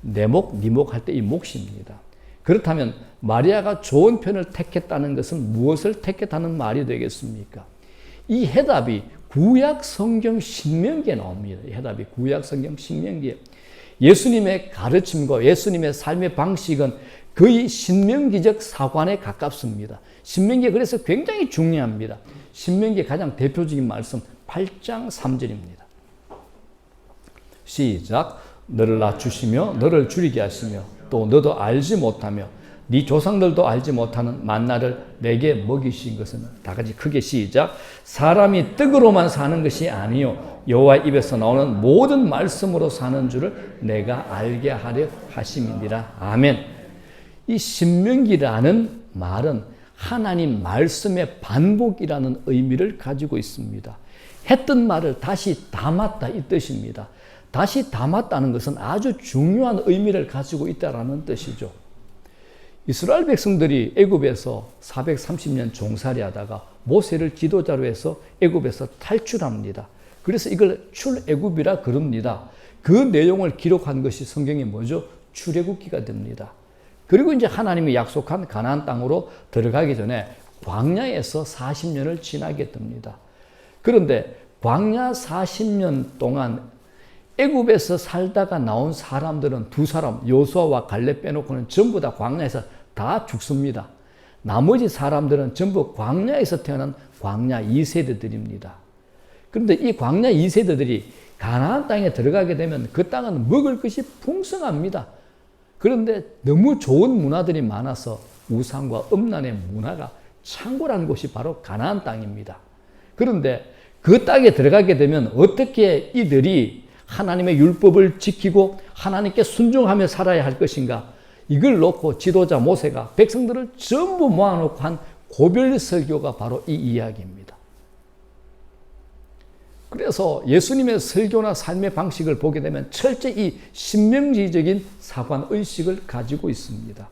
Speaker 2: 내 몫, 네 몫 할 때 이 몫입니다. 그렇다면 마리아가 좋은 편을 택했다는 것은 무엇을 택했다는 말이 되겠습니까? 이 해답이 구약 성경 신명기에 나옵니다. 이 해답이 구약 성경 신명기에. 예수님의 가르침과 예수님의 삶의 방식은 거의 신명기적 사관에 가깝습니다. 신명기가 그래서 굉장히 중요합니다. 신명기의 가장 대표적인 말씀 8장 3절입니다. 시작. 너를 낮추시며 너를 줄이게 하시며 또 너도 알지 못하며 네 조상들도 알지 못하는 만나를 내게 먹이신 것은, 다 같이 크게 시작. 사람이 떡으로만 사는 것이 아니요 여호와 입에서 나오는 모든 말씀으로 사는 줄을 내가 알게 하려 하심이니라. 아멘. 이 신명기라는 말은 하나님 말씀의 반복이라는 의미를 가지고 있습니다. 했던 말을 다시 담았다 이 뜻입니다. 다시 담았다는 것은 아주 중요한 의미를 가지고 있다는 뜻이죠. 이스라엘 백성들이 애굽에서 430년 종살이 하다가 모세를 지도자로 해서 애굽에서 탈출합니다. 그래서 이걸 출애굽이라 그럽니다. 그 내용을 기록한 것이 성경이 뭐죠? 출애굽기가 됩니다. 그리고 이제 하나님이 약속한 가나안 땅으로 들어가기 전에 광야에서 40년을 지나게 됩니다. 그런데 광야 40년 동안 애굽에서 살다가 나온 사람들은 두 사람, 여호수아와 갈렙 빼놓고는 전부 다 광야에서 다 죽습니다. 나머지 사람들은 전부 광야에서 태어난 광야 2세대들입니다. 그런데 이 광야 2세대들이 가나안 땅에 들어가게 되면 그 땅은 먹을 것이 풍성합니다. 그런데 너무 좋은 문화들이 많아서 우상과 음란의 문화가 창궐한 곳이 바로 가나안 땅입니다. 그런데 그 땅에 들어가게 되면 어떻게 이들이 하나님의 율법을 지키고 하나님께 순종하며 살아야 할 것인가? 이걸 놓고 지도자 모세가 백성들을 전부 모아놓고 한 고별 설교가 바로 이 이야기입니다. 그래서 예수님의 설교나 삶의 방식을 보게 되면 철저히 이 신명기적인 사관 의식을 가지고 있습니다.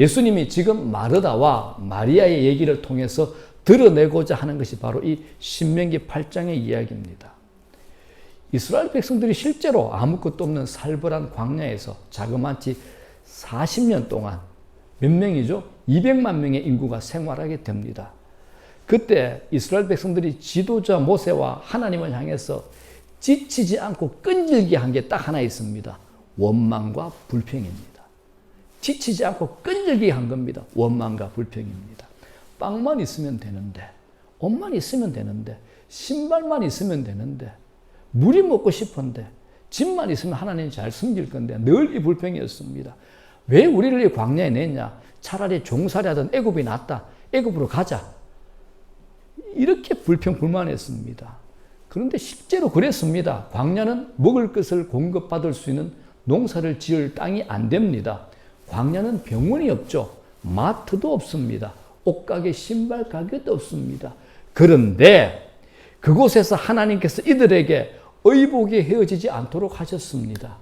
Speaker 2: 예수님이 지금 마르다와 마리아의 얘기를 통해서 드러내고자 하는 것이 바로 이 신명기 8장의 이야기입니다. 이스라엘 백성들이 실제로 아무것도 없는 살벌한 광야에서 자그마치 40년 동안 몇 명이죠? 200만 명의 인구가 생활하게 됩니다. 그때 이스라엘 백성들이 지도자 모세와 하나님을 향해서 지치지 않고 끈질기게 한 게 딱 하나 있습니다. 원망과 불평입니다. 지치지 않고 끈질기게 한 겁니다. 원망과 불평입니다. 빵만 있으면 되는데, 옷만 있으면 되는데, 신발만 있으면 되는데, 물이 먹고 싶은데, 집만 있으면 하나님 잘 섬길 건데 늘 이 불평이었습니다. 왜 우리를 이 광야에 냈냐? 차라리 종살이하던 애굽이 낫다. 애굽으로 가자. 이렇게 불평불만했습니다. 그런데 실제로 그랬습니다. 광야는 먹을 것을 공급받을 수 있는 농사를 지을 땅이 안 됩니다. 광야는 병원이 없죠. 마트도 없습니다. 옷가게, 신발 가게도 없습니다. 그런데 그곳에서 하나님께서 이들에게 의복이 헤어지지 않도록 하셨습니다.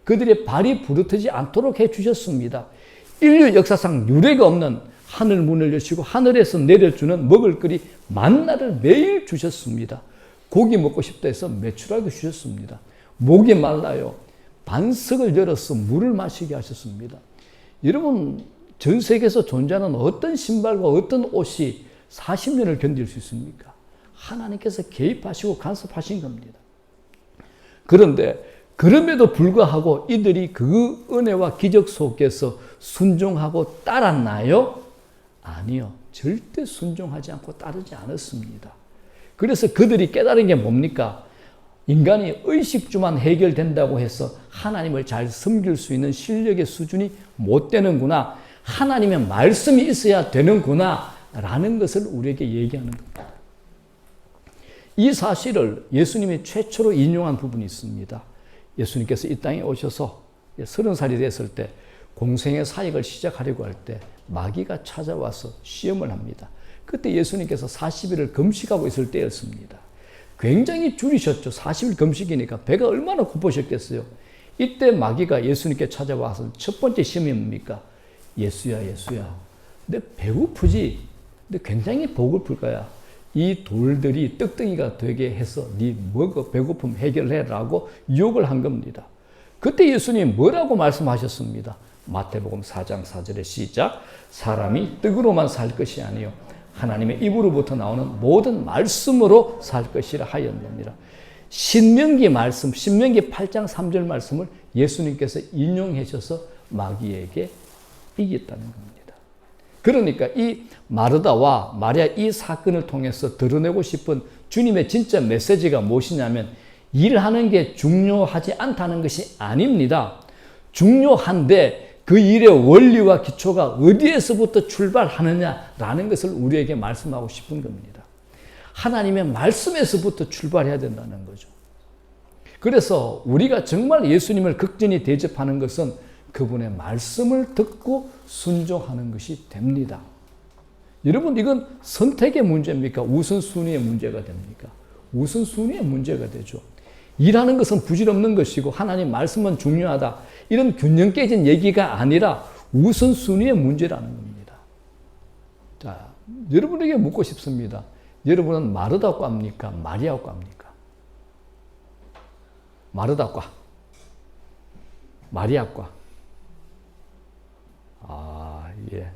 Speaker 2: 그들의 발이 부르트지 않도록 해주셨습니다. 인류 역사상 유례가 없는 하늘 문을 여시고 하늘에서 내려주는 먹을 거리 만나를 매일 주셨습니다. 고기 먹고 싶다 해서 메추라기 주셨습니다. 목이 말라요. 반석을 열어서 물을 마시게 하셨습니다. 여러분, 전 세계에서 존재하는 어떤 신발과 어떤 옷이 40년을 견딜 수 있습니까? 하나님께서 개입하시고 간섭하신 겁니다. 그런데 그럼에도 불구하고 이들이 그 은혜와 기적 속에서 순종하고 따랐나요? 아니요. 절대 순종하지 않고 따르지 않았습니다. 그래서 그들이 깨달은 게 뭡니까? 인간이 의식주만 해결된다고 해서 하나님을 잘 섬길 수 있는 실력의 수준이 못 되는구나. 하나님의 말씀이 있어야 되는구나. 라는 것을 우리에게 얘기하는 겁니다. 이 사실을 예수님이 최초로 인용한 부분이 있습니다. 예수님께서 이 땅에 오셔서 30살이 됐을 때 공생의 사역을 시작하려고 할 때 마귀가 찾아와서 시험을 합니다. 그때 예수님께서 40일을 금식하고 있을 때였습니다. 굉장히 줄이셨죠. 40일 금식이니까 배가 얼마나 고프셨겠어요. 이때 마귀가 예수님께 찾아와서 첫 번째 시험이 뭡니까? 예수야, 예수야. 너 배고프지? 너 굉장히 배고플 거야. 이 돌들이 떡덩이가 되게 해서 네 먹어 배고픔 해결해라고 유혹을 한 겁니다. 그때 예수님이 뭐라고 말씀하셨습니다. 마태복음 4장 4절의 시작. 사람이 떡으로만 살 것이 아니요 하나님의 입으로부터 나오는 모든 말씀으로 살 것이라 하였느니라. 신명기 말씀, 신명기 8장 3절 말씀을 예수님께서 인용하셔서 마귀에게 이겼다는 겁니다. 그러니까 이 마르다와 마리아 이 사건을 통해서 드러내고 싶은 주님의 진짜 메시지가 무엇이냐면 일하는 게 중요하지 않다는 것이 아닙니다. 중요한데 그 일의 원리와 기초가 어디에서부터 출발하느냐라는 것을 우리에게 말씀하고 싶은 겁니다. 하나님의 말씀에서부터 출발해야 된다는 거죠. 그래서 우리가 정말 예수님을 극진히 대접하는 것은 그분의 말씀을 듣고 순종하는 것이 됩니다. 여러분, 이건 선택의 문제입니까? 우선순위의 문제가 됩니까? 우선순위의 문제가 되죠. 일하는 것은 부질없는 것이고 하나님 말씀은 중요하다. 이런 균형 깨진 얘기가 아니라 우선순위의 문제라는 겁니다. 자, 여러분에게 묻고 싶습니다. 여러분은 마르다과 합니까? 마리아과 합니까? 마르다과, 마리아과. 예.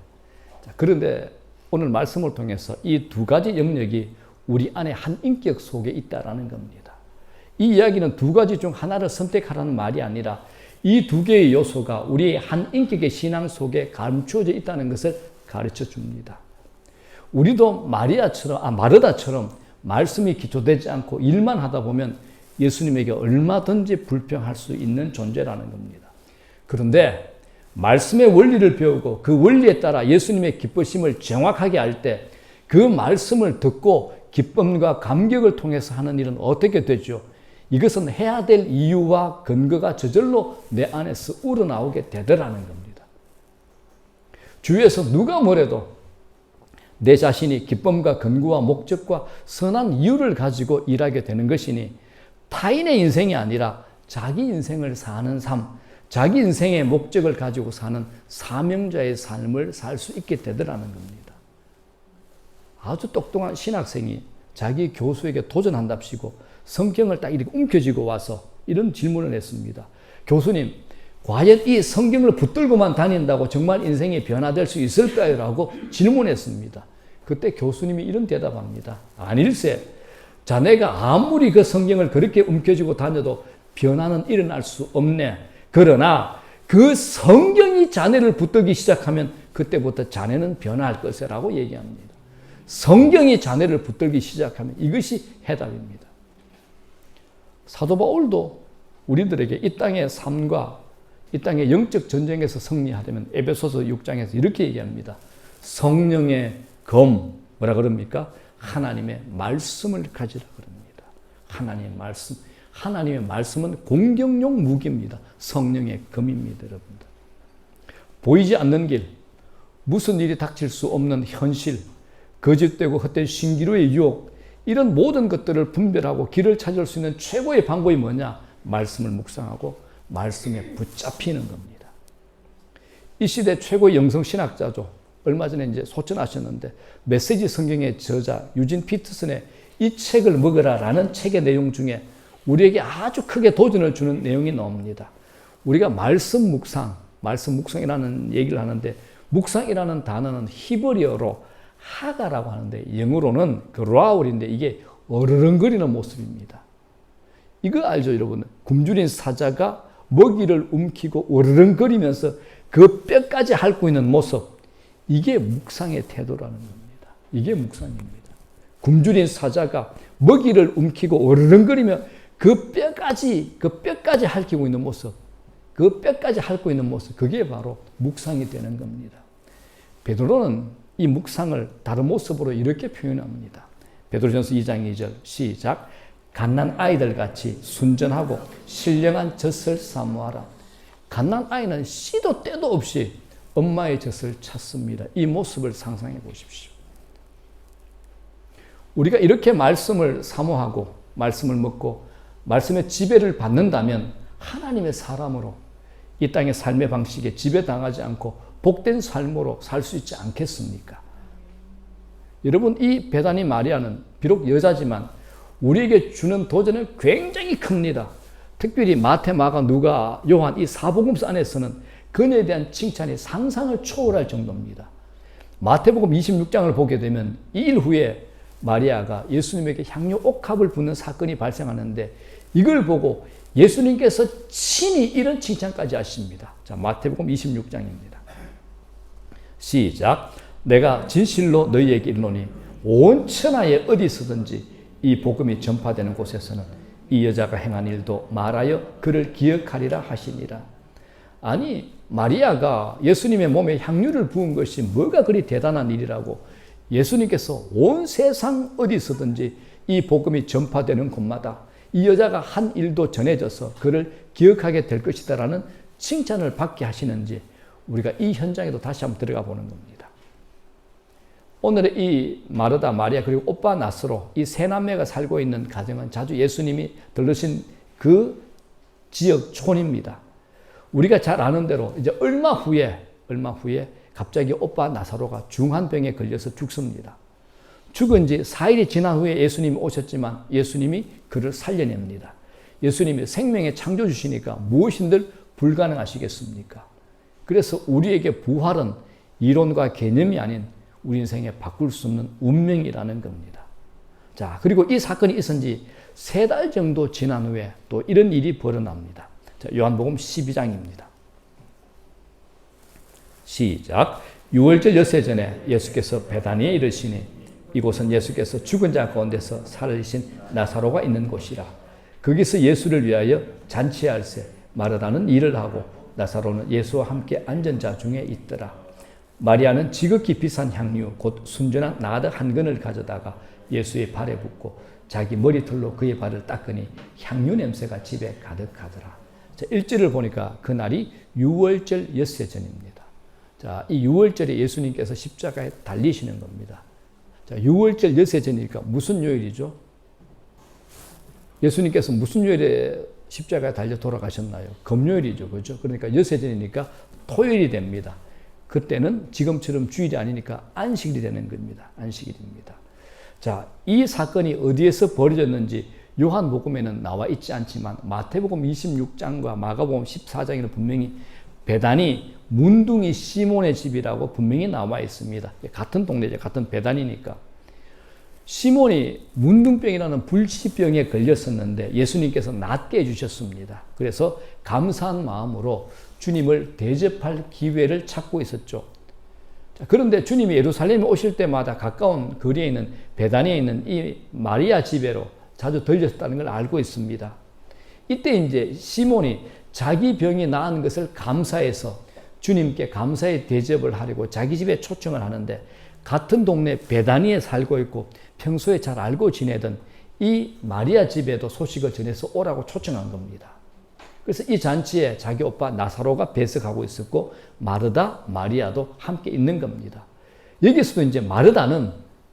Speaker 2: 자, 그런데 오늘 말씀을 통해서 이 두 가지 영역이 우리 안에 한 인격 속에 있다라는 겁니다. 이 이야기는 두 가지 중 하나를 선택하라는 말이 아니라 이 두 개의 요소가 우리의 한 인격의 신앙 속에 감추어져 있다는 것을 가르쳐 줍니다. 우리도 마르다처럼 말씀이 기초되지 않고 일만 하다 보면 예수님에게 얼마든지 불평할 수 있는 존재라는 겁니다. 그런데 말씀의 원리를 배우고 그 원리에 따라 예수님의 기쁘심을 정확하게 알 때 그 말씀을 듣고 기쁨과 감격을 통해서 하는 일은 어떻게 되죠? 이것은 해야 될 이유와 근거가 저절로 내 안에서 우러나오게 되더라는 겁니다. 주위에서 누가 뭐래도 내 자신이 기쁨과 근거와 목적과 선한 이유를 가지고 일하게 되는 것이니 타인의 인생이 아니라 자기 인생을 사는 삶, 자기 인생의 목적을 가지고 사는 사명자의 삶을 살 수 있게 되더라는 겁니다. 아주 똑똑한 신학생이 자기 교수에게 도전한답시고 성경을 딱 이렇게 움켜쥐고 와서 이런 질문을 했습니다. 교수님, 과연 이 성경을 붙들고만 다닌다고 정말 인생이 변화될 수 있을까요? 라고 질문했습니다. 그때 교수님이 이런 대답합니다. 아닐세. 자네가 아무리 그 성경을 그렇게 움켜쥐고 다녀도 변화는 일어날 수 없네. 그러나 그 성경이 자네를 붙들기 시작하면 그때부터 자네는 변화할 것이라고 얘기합니다. 성경이 자네를 붙들기 시작하면 이것이 해답입니다. 사도 바울도 우리들에게 이 땅의 삶과 이 땅의 영적 전쟁에서 승리하려면 에베소서 6장에서 이렇게 얘기합니다. 성령의 검, 뭐라 그럽니까? 하나님의 말씀을 가지라 그럽니다. 하나님의 말씀. 하나님의 말씀은 공격용 무기입니다. 성령의 검입니다, 여러분들. 보이지 않는 길, 무슨 일이 닥칠 수 없는 현실, 거짓되고 헛된 신기루의 유혹, 이런 모든 것들을 분별하고 길을 찾을 수 있는 최고의 방법이 뭐냐? 말씀을 묵상하고 말씀에 붙잡히는 겁니다. 이 시대 최고의 영성신학자죠. 얼마 전에 이제 소천하셨는데 메시지 성경의 저자 유진 피터슨의 이 책을 먹으라라는 책의 내용 중에 우리에게 아주 크게 도전을 주는 내용이 나옵니다. 우리가 말씀 묵상이라는 얘기를 하는데 묵상이라는 단어는 히브리어로 하가라고 하는데 영어로는 그라울인데 이게 어르렁거리는 모습입니다. 이거 알죠, 여러분? 굶주린 사자가 먹이를 움키고 어르렁거리면서 그 뼈까지 핥고 있는 모습, 이게 묵상의 태도라는 겁니다. 이게 묵상입니다. 굶주린 사자가 먹이를 움키고 어르렁거리며 그 뼈까지 핥히고 있는 모습, 그게 바로 묵상이 되는 겁니다. 베드로는 이 묵상을 다른 모습으로 이렇게 표현합니다. 베드로전서 2장 2절 시작. 갓난 아이들 같이 순전하고 신령한 젖을 사모하라. 갓난 아이는 씨도 때도 없이 엄마의 젖을 찾습니다. 이 모습을 상상해 보십시오. 우리가 이렇게 말씀을 사모하고 말씀을 먹고 말씀의 지배를 받는다면 하나님의 사람으로 이 땅의 삶의 방식에 지배당하지 않고 복된 삶으로 살 수 있지 않겠습니까? 여러분, 이 베다니 마리아는 비록 여자지만 우리에게 주는 도전은 굉장히 큽니다. 특별히 마태, 마가, 누가, 요한 이 사복음서 안에서는 그녀에 대한 칭찬이 상상을 초월할 정도입니다. 마태복음 26장을 보게 되면 이 일 후에 마리아가 예수님에게 향유 옥합을 붓는 사건이 발생하는데 이걸 보고 예수님께서 친히 이런 칭찬까지 하십니다. 자, 마태복음 26장입니다. 시작. 내가 진실로 너희에게 이르노니 온 천하에 어디서든지 이 복음이 전파되는 곳에서는 이 여자가 행한 일도 말하여 그를 기억하리라 하시니라. 아니, 마리아가 예수님의 몸에 향유를 부은 것이 뭐가 그리 대단한 일이라고 예수님께서 온 세상 어디서든지 이 복음이 전파되는 곳마다 이 여자가 한 일도 전해져서 그를 기억하게 될 것이다라는 칭찬을 받게 하시는지 우리가 이 현장에도 다시 한번 들어가 보는 겁니다. 오늘의 이 마르다, 마리아 그리고 오빠 나스로 이 세 남매가 살고 있는 가정은 자주 예수님이 들르신 그 지역 촌입니다. 우리가 잘 아는 대로 이제 얼마 후에 갑자기 오빠 나사로가 중한 병에 걸려서 죽습니다. 죽은 지 4일이 지난 후에 예수님이 오셨지만 예수님이 그를 살려냅니다. 예수님이 생명의 창조주시니까 무엇인들 불가능하시겠습니까? 그래서 우리에게 부활은 이론과 개념이 아닌 우리 인생에 바꿀 수 없는 운명이라는 겁니다. 자, 그리고 이 사건이 있은 지 3달 정도 지난 후에 또 이런 일이 벌어납니다. 자, 요한복음 12장입니다. 시작. 6월절 엿새 전에 예수께서 베다니에 이르시니 이곳은 예수께서 죽은 자 가운데서 살리신 나사로가 있는 곳이라. 거기서 예수를 위하여 잔치할세 마르다는 일을 하고 나사로는 예수와 함께 앉은 자 중에 있더라. 마리아는 지극히 비싼 향유 곧 순전한 나드 한 근을 가져다가 예수의 발에 붓고 자기 머리털로 그의 발을 닦으니 향유 냄새가 집에 가득하더라. 자, 1절을 보니까 그날이 6월절 엿새 전입니다. 자, 이 6월절에 예수님께서 십자가에 달리시는 겁니다. 자, 6월절 엿새 전이니까 무슨 요일이죠? 예수님께서 무슨 요일에 십자가에 달려 돌아가셨나요? 금요일이죠. 그렇죠? 그러니까 엿새 전이니까 토요일이 됩니다. 그때는 지금처럼 주일이 아니니까 안식일이 되는 겁니다. 안식일입니다. 자, 이 사건이 어디에서 벌어졌는지 요한복음에는 나와 있지 않지만 마태복음 26장과 마가복음 14장에는 분명히 베다니 문둥이 시몬의 집이라고 분명히 나와 있습니다. 같은 동네죠. 같은 베다니니까. 시몬이 문둥병이라는 불치병에 걸렸었는데 예수님께서 낫게 해주셨습니다. 그래서 감사한 마음으로 주님을 대접할 기회를 찾고 있었죠. 자, 그런데 주님이 예루살렘에 오실 때마다 가까운 거리에 있는 베다니에 있는 이 마리아 집에로 자주 들렸다는 걸 알고 있습니다. 이때 이제 시몬이 자기 병이 나은 것을 감사해서 주님께 감사의 대접을 하려고 자기 집에 초청을 하는데 같은 동네 베다니에 살고 있고 평소에 잘 알고 지내던 이 마리아 집에도 소식을 전해서 오라고 초청한 겁니다. 그래서 이 잔치에 자기 오빠 나사로가 배석하고 있었고 마르다, 마리아도 함께 있는 겁니다. 여기서도 이제 마르다는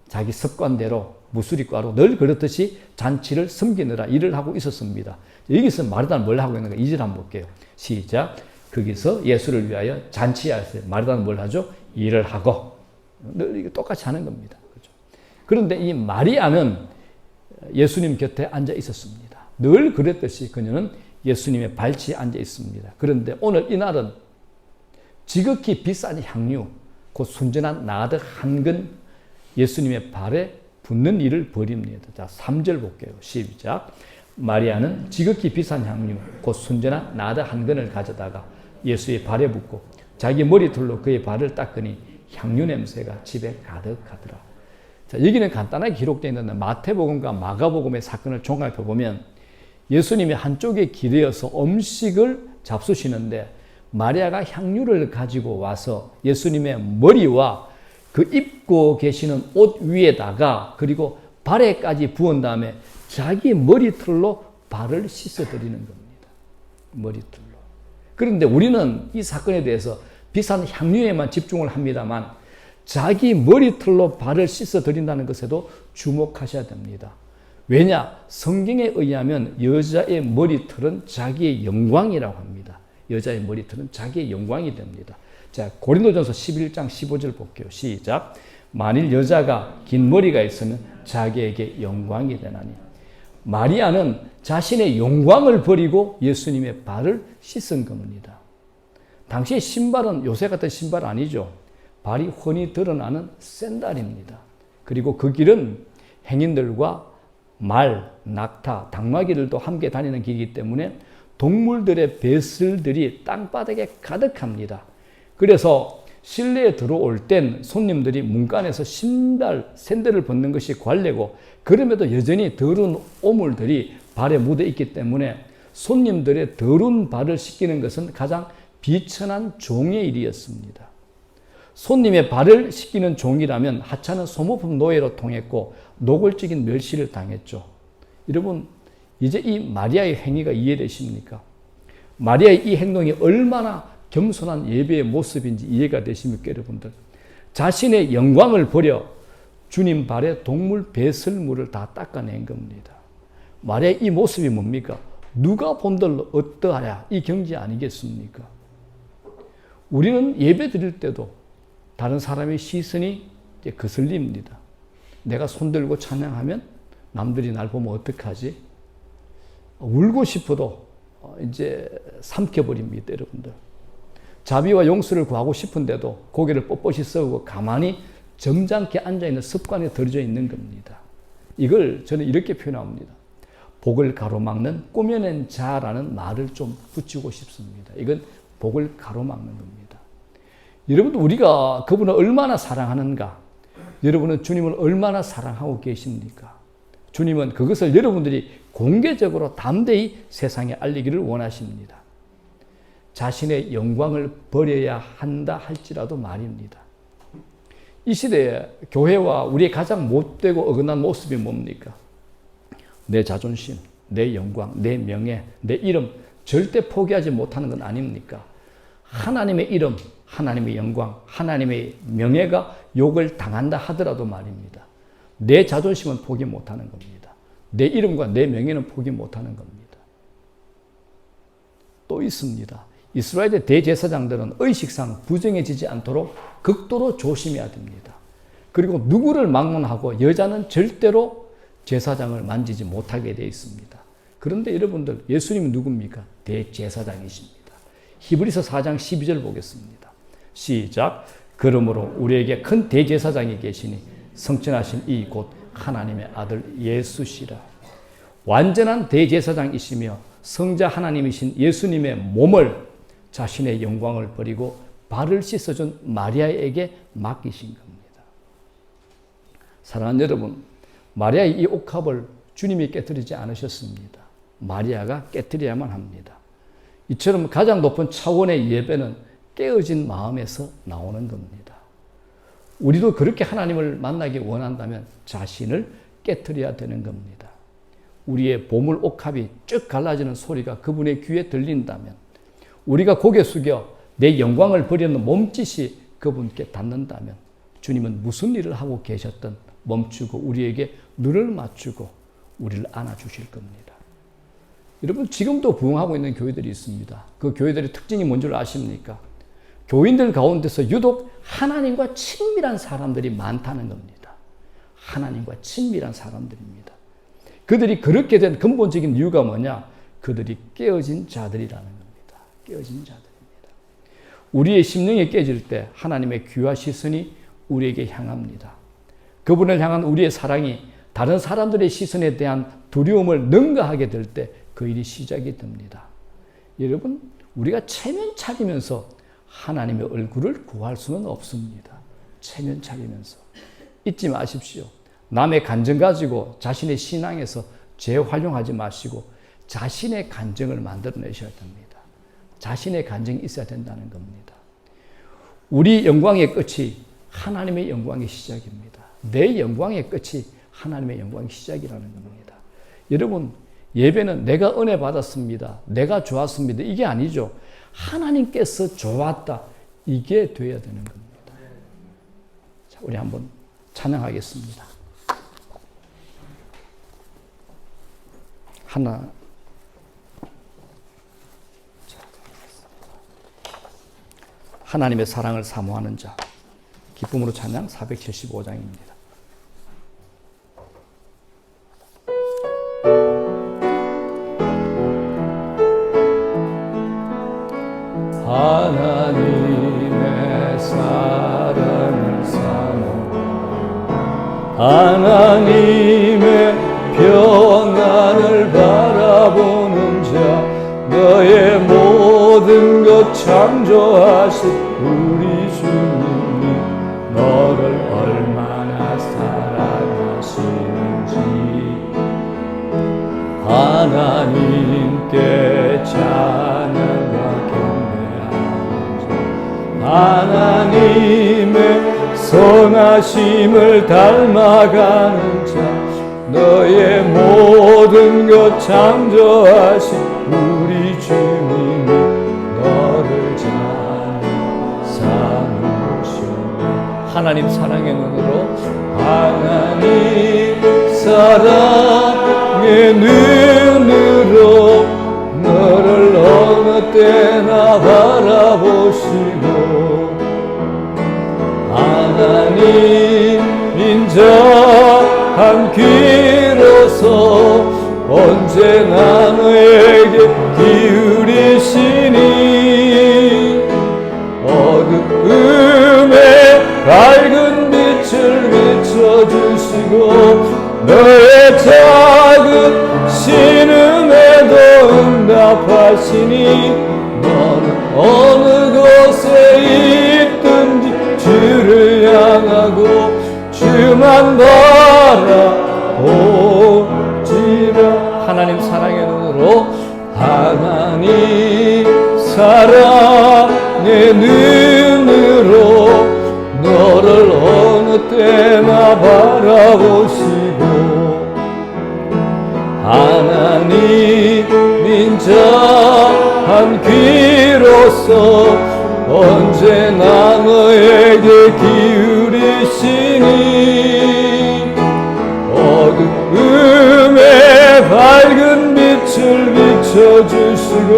Speaker 2: 자기 습관대로 무수리과로 늘 그렇듯이 잔치를 섬기느라 일을 하고 있었습니다. 여기서 마르다는 뭘 하고 있는가? 2절 한번 볼게요. 시작. 거기서 예수를 위하여 잔치할세. 마르다는 뭘 하죠? 일을 하고. 늘 이게 똑같이 하는 겁니다. 그렇죠? 그런데 이 마리아는 예수님 곁에 앉아 있었습니다. 늘 그랬듯이 그녀는 예수님의 발치에 앉아 있습니다. 그런데 오늘 이날은 지극히 비싼 향유, 곧 순전한 나드 한 근 예수님의 발에 붓는 일을 벌입니다. 자, 3절 볼게요. 시작. 마리아는 지극히 비싼 향유, 곧 순전한 나드 한 근을 가져다가 예수의 발에 붓고 자기 머리털로 그의 발을 닦으니 향유 냄새가 집에 가득하더라. 자, 여기는 간단하게 기록되어 있는데 마태복음과 마가복음의 사건을 종합해 보면 예수님이 한쪽에 기대어서 음식을 잡수시는데 마리아가 향유를 가지고 와서 예수님의 머리와 그 입고 계시는 옷 위에다가 그리고 발에까지 부은 다음에 자기 머리털로 발을 씻어드리는 겁니다. 머리털로. 그런데 우리는 이 사건에 대해서 비싼 향유에만 집중을 합니다만 자기 머리털로 발을 씻어드린다는 것에도 주목하셔야 됩니다. 왜냐? 성경에 의하면 여자의 머리털은 자기의 영광이라고 합니다. 여자의 머리털은 자기의 영광이 됩니다. 자, 고린도전서 11장 15절 볼게요. 시작. 만일 여자가 긴 머리가 있으면 자기에게 영광이 되나니. 마리아는 자신의 영광을 버리고 예수님의 발을 씻은 겁니다. 당시 신발은 요새 같은 신발 아니죠. 발이 훤히 드러나는 샌들입니다. 그리고 그 길은 행인들과 말, 낙타, 당나귀들도 함께 다니는 길이기 때문에 동물들의 배슬들이 땅바닥에 가득합니다. 그래서 실내에 들어올 땐 손님들이 문간에서 신발, 샌들을 벗는 것이 관례고 그럼에도 여전히 더러운 오물들이 발에 묻어 있기 때문에 손님들의 더러운 발을 씻기는 것은 가장 비천한 종의 일이었습니다. 손님의 발을 씻기는 종이라면 하찮은 소모품 노예로 통했고 노골적인 멸시를 당했죠. 여러분, 이제 이 마리아의 행위가 이해되십니까? 마리아의 이 행동이 얼마나 겸손한 예배의 모습인지 이해가 되십니까, 여러분들? 자신의 영광을 버려 주님 발에 동물 배설물을 다 닦아낸 겁니다. 마리아의 이 모습이 뭡니까? 누가 본들로 어떠하랴 이 경지 아니겠습니까? 우리는 예배 드릴 때도 다른 사람의 시선이 이제 거슬립니다. 내가 손들고 찬양하면 남들이 날 보면 어떡하지? 울고 싶어도 이제 삼켜버립니다, 여러분들. 자비와 용서를 구하고 싶은데도 고개를 뻣뻣이 썩고 가만히 점잖게 앉아있는 습관에 들어져 있는 겁니다. 이걸 저는 이렇게 표현합니다. 복을 가로막는 꾸며낸 자라는 말을 좀 붙이고 싶습니다. 이건 복을 가로막는 겁니다. 여러분들, 우리가 그분을 얼마나 사랑하는가? 여러분은 주님을 얼마나 사랑하고 계십니까? 주님은 그것을 여러분들이 공개적으로 담대히 세상에 알리기를 원하십니다. 자신의 영광을 버려야 한다 할지라도 말입니다. 이 시대에 교회와 우리의 가장 못되고 어긋난 모습이 뭡니까? 내 자존심, 내 영광, 내 명예, 내 이름 절대 포기하지 못하는 건 아닙니까? 하나님의 이름, 하나님의 영광, 하나님의 명예가 욕을 당한다 하더라도 말입니다. 내 자존심은 포기 못하는 겁니다. 내 이름과 내 명예는 포기 못하는 겁니다. 또 있습니다. 이스라엘의 대제사장들은 의식상 부정해지지 않도록 극도로 조심해야 됩니다. 그리고 누구를 막론하고 여자는 절대로 제사장을 만지지 못하게 되어 있습니다. 그런데 여러분들, 예수님은 누굽니까? 대제사장이십니다. 히브리서 4장 12절 보겠습니다. 시작. 그러므로 우리에게 큰 대제사장이 계시니 성천하신 이 곧 하나님의 아들 예수시라. 완전한 대제사장이시며 성자 하나님이신 예수님의 몸을 자신의 영광을 버리고 발을 씻어준 마리아에게 맡기신 겁니다. 사랑하는 여러분, 마리아의 이 옥합을 주님이 깨뜨리지 않으셨습니다. 마리아가 깨뜨려야만 합니다. 이처럼 가장 높은 차원의 예배는 깨어진 마음에서 나오는 겁니다. 우리도 그렇게 하나님을 만나기 원한다면 자신을 깨뜨려야 되는 겁니다. 우리의 보물 옥합이 쭉 갈라지는 소리가 그분의 귀에 들린다면, 우리가 고개 숙여 내 영광을 버리는 몸짓이 그분께 닿는다면 주님은 무슨 일을 하고 계셨든 멈추고 우리에게 눈을 맞추고 우리를 안아주실 겁니다. 여러분, 지금도 부흥하고 있는 교회들이 있습니다. 그 교회들의 특징이 뭔지 아십니까? 교인들 가운데서 유독 하나님과 친밀한 사람들이 많다는 겁니다. 하나님과 친밀한 사람들입니다. 그들이 그렇게 된 근본적인 이유가 뭐냐? 그들이 깨어진 자들이라는 겁니다. 깨어진 자들입니다. 우리의 심령이 깨질 때 하나님의 귀와 시선이 우리에게 향합니다. 그분을 향한 우리의 사랑이 다른 사람들의 시선에 대한 두려움을 능가하게 될 때 그 일이 시작이 됩니다. 여러분, 우리가 체면 차리면서 하나님의 얼굴을 구할 수는 없습니다. 체면 차리면서. 잊지 마십시오. 남의 간증 가지고 자신의 신앙에서 재활용하지 마시고 자신의 간증을 만들어내셔야 됩니다. 자신의 간증이 있어야 된다는 겁니다. 우리 영광의 끝이 하나님의 영광의 시작입니다. 내 영광의 끝이 하나님의 영광의 시작이라는 겁니다. 여러분, 예배는 내가 은혜 받았습니다. 내가 좋았습니다. 이게 아니죠. 하나님께서 좋았다. 이게 돼야 되는 겁니다. 자, 우리 한번 찬양하겠습니다. 하나님의 사랑을 사모하는 자. 기쁨으로 찬양 475장입니다. 하나님의 사랑을 사모하는 하나님의 평안을 바라보는 자 너의 모든 것 창조하신 우리 주님이 너를 얼마나 사랑하시는지 하나님께 찬양과 하나님의 선하심을 닮아가는 자 너의 모든 것 창조하신 우리 주님이 너를 잘 사모시네 하나님 사랑의 눈으로 하나님 사랑의 눈으로 너를 어느 때나 바라보시고 하나님 인자한 귀로서 언제나 너에게 기울이시니 어두움에 밝은 빛을 비춰주시고 너의 작은 신음에도 응답하시니 너는 어느 곳에 있든지 주를 향하고 주만 바라보지라 하나님 사랑의 눈으로 하나님 사랑의 눈으로 너를 어느 때나 바라보시고 하나님 인자한 귀로서 언제나 너에게 기울이시니 어두움에 밝은 빛을 비춰주시고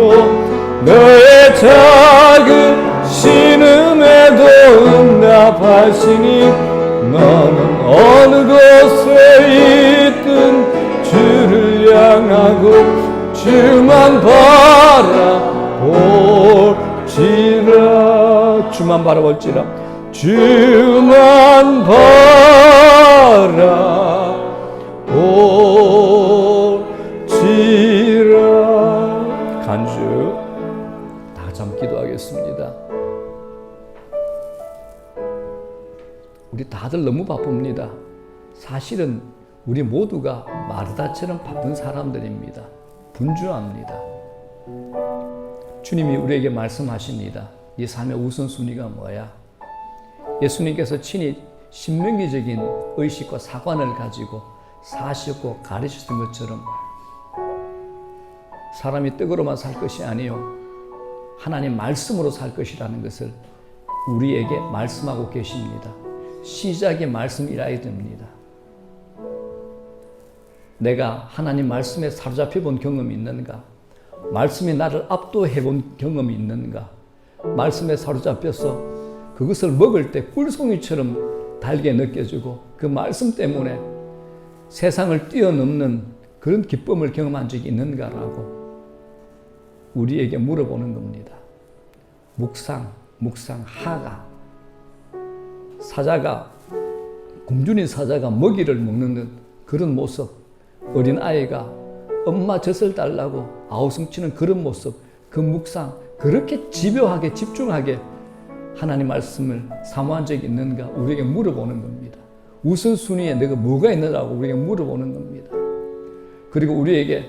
Speaker 2: 너의 작은 신음에도 응답하시니 너는 어느 곳에 있든 주를 향하고 주만 바라볼지라 주만 바라볼지라 주만 바라볼지라 간주 다 잠 기도하겠습니다. 우리 다들 너무 바쁩니다. 사실은 우리 모두가 마르다처럼 바쁜 사람들입니다. 분주합니다. 주님이 우리에게 말씀하십니다. 이 삶의 우선순위가 뭐야? 예수님께서 친히 신명기적인 의식과 사관을 가지고 사셨고 가르치신 것처럼 사람이 떡으로만 살 것이 아니요 하나님 말씀으로 살 것이라는 것을 우리에게 말씀하고 계십니다. 시작이 말씀이라야 됩니다. 내가 하나님 말씀에 사로잡혀 본 경험이 있는가? 말씀이 나를 압도해 본 경험이 있는가? 말씀에 사로잡혀서 그것을 먹을 때 꿀송이처럼 달게 느껴지고 그 말씀 때문에 세상을 뛰어넘는 그런 기쁨을 경험한 적이 있는가라고 우리에게 물어보는 겁니다. 묵상하가 사자가 굶주린 사자가 먹이를 먹는 그런 모습, 어린아이가 엄마 젖을 달라고 아우성치는 그런 모습, 그 묵상, 그렇게 집요하게 집중하게 하나님 말씀을 사모한 적이 있는가 우리에게 물어보는 겁니다. 우선순위에 내가 뭐가 있느냐고 우리에게 물어보는 겁니다. 그리고 우리에게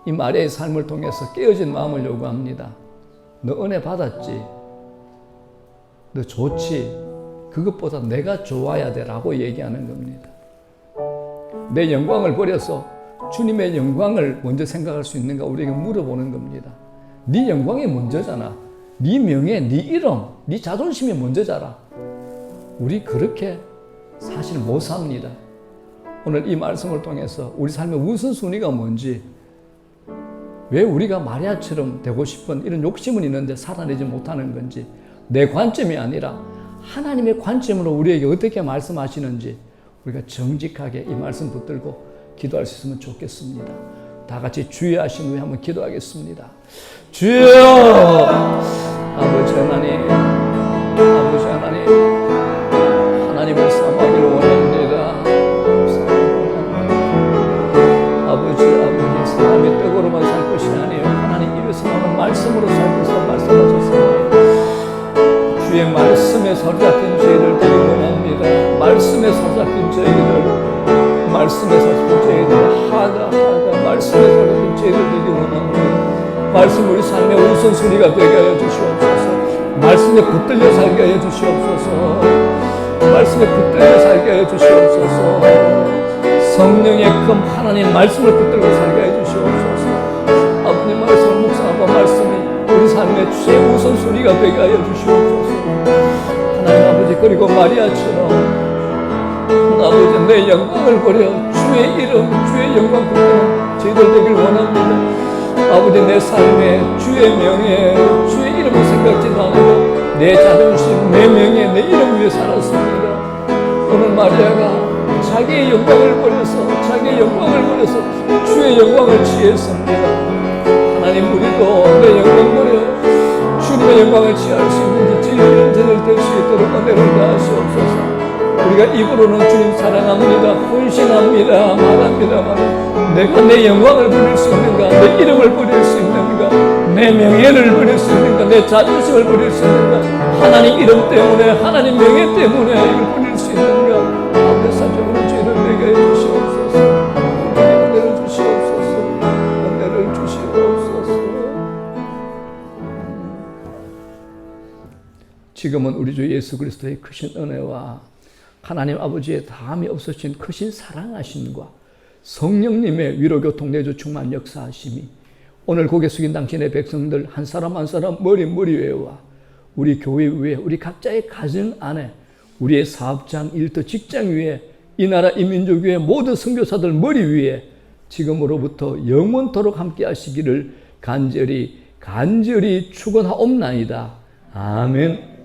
Speaker 2: 이 마리아의 삶을 통해서 깨어진 마음을 요구합니다. 너 은혜 받았지? 너 좋지? 그것보다 내가 좋아야 돼 라고 얘기하는 겁니다. 내 영광을 버려서 주님의 영광을 먼저 생각할 수 있는가 우리에게 물어보는 겁니다. 네 영광이 먼저잖아. 네 명예, 네 이름, 네 자존심이 먼저잖아. 우리 그렇게 사실 못 삽니다. 오늘 이 말씀을 통해서 우리 삶의 우선순위가 뭔지, 왜 우리가 마리아처럼 되고 싶은 이런 욕심은 있는데 살아내지 못하는 건지, 내 관점이 아니라 하나님의 관점으로 우리에게 어떻게 말씀하시는지 우리가 정직하게 이 말씀 붙들고 기도할 수 있으면 좋겠습니다. 다 같이 주여 하신 후에 한번 기도하겠습니다. 주여! 아버지 하나님, 아버지 하나님, 하나님을 사모하기를 원합니다. 아버지, 사람의 떡으로만 살 것이 아니에요. 하나님 입에서 나오는 말씀으로 살 것이라 말씀하셨습니다. 주의 말씀에 사로잡힌 저희를 되기 원합니다. 말씀에 사로잡힌 저희들, 말씀에 사로잡힌 저희들, 하가 말씀에 사로잡힌 저희들 되기 원합니다. 말씀 우리 삶의 우선순위가 되게 하여 주시옵소서. 말씀에 붙들려 살게 하여 주시옵소서. 말씀에 붙들려 살게 하여 주시옵소서. 성령의 금 하나님 말씀을 붙들고 살게 해 주시옵소서. 아버님 말씀을 묵상하고 말씀이 우리 삶의 주의 우선순위가 되게 하여 주시옵소서. 하나님 아버지, 그리고 마리아처럼 아버지 내 영광을 버려 주의 이름, 주의 영광 붙드는 저희들 되길 원합니다. 아버지 내 삶에 주의 명예, 주의 이름을 생각지도 않고 내 자존심, 내 명예, 내 이름 위에 살았습니다. 오늘 마리아가 자기의 영광을 버려서 주의 영광을 취했습니다. 하나님, 우리도 내 영광 버려 주님의 영광을 취할 수 있는지 저희들 될 수 있도록 은혜를 다하시옵소서. 우리가 입으로는 주님 사랑합니다, 헌신합니다, 말합니다만 내가 내 영광을 버릴 수 있는가, 내 이름을 버릴 수 있는가, 내 명예를 버릴 수 있는가, 내 자존심을 버릴 수 있는가, 하나님 이름 때문에, 하나님 명예 때문에 이걸 버릴 수 있는가. 아버지 사적으로 죄를 내게 해주시옵소서. 은혜를 주시옵소서. 은혜를 주시옵소서. 지금은 우리 주 예수 그리스도의 크신 은혜와 하나님 아버지의 다함이 없으신 크신 사랑하심과 성령님의 위로교통 내주 충만 역사하심이 오늘 고개 숙인 당신의 백성들 한 사람 한 사람 머리 위에와 우리 교회 위에, 우리 각자의 가정 안에, 우리의 사업장, 일터, 직장 위에, 이 나라 이 민족 위에 모든 선교사들 머리 위에 지금으로부터 영원토록 함께 하시기를 간절히 축원하옵나이다. 아멘.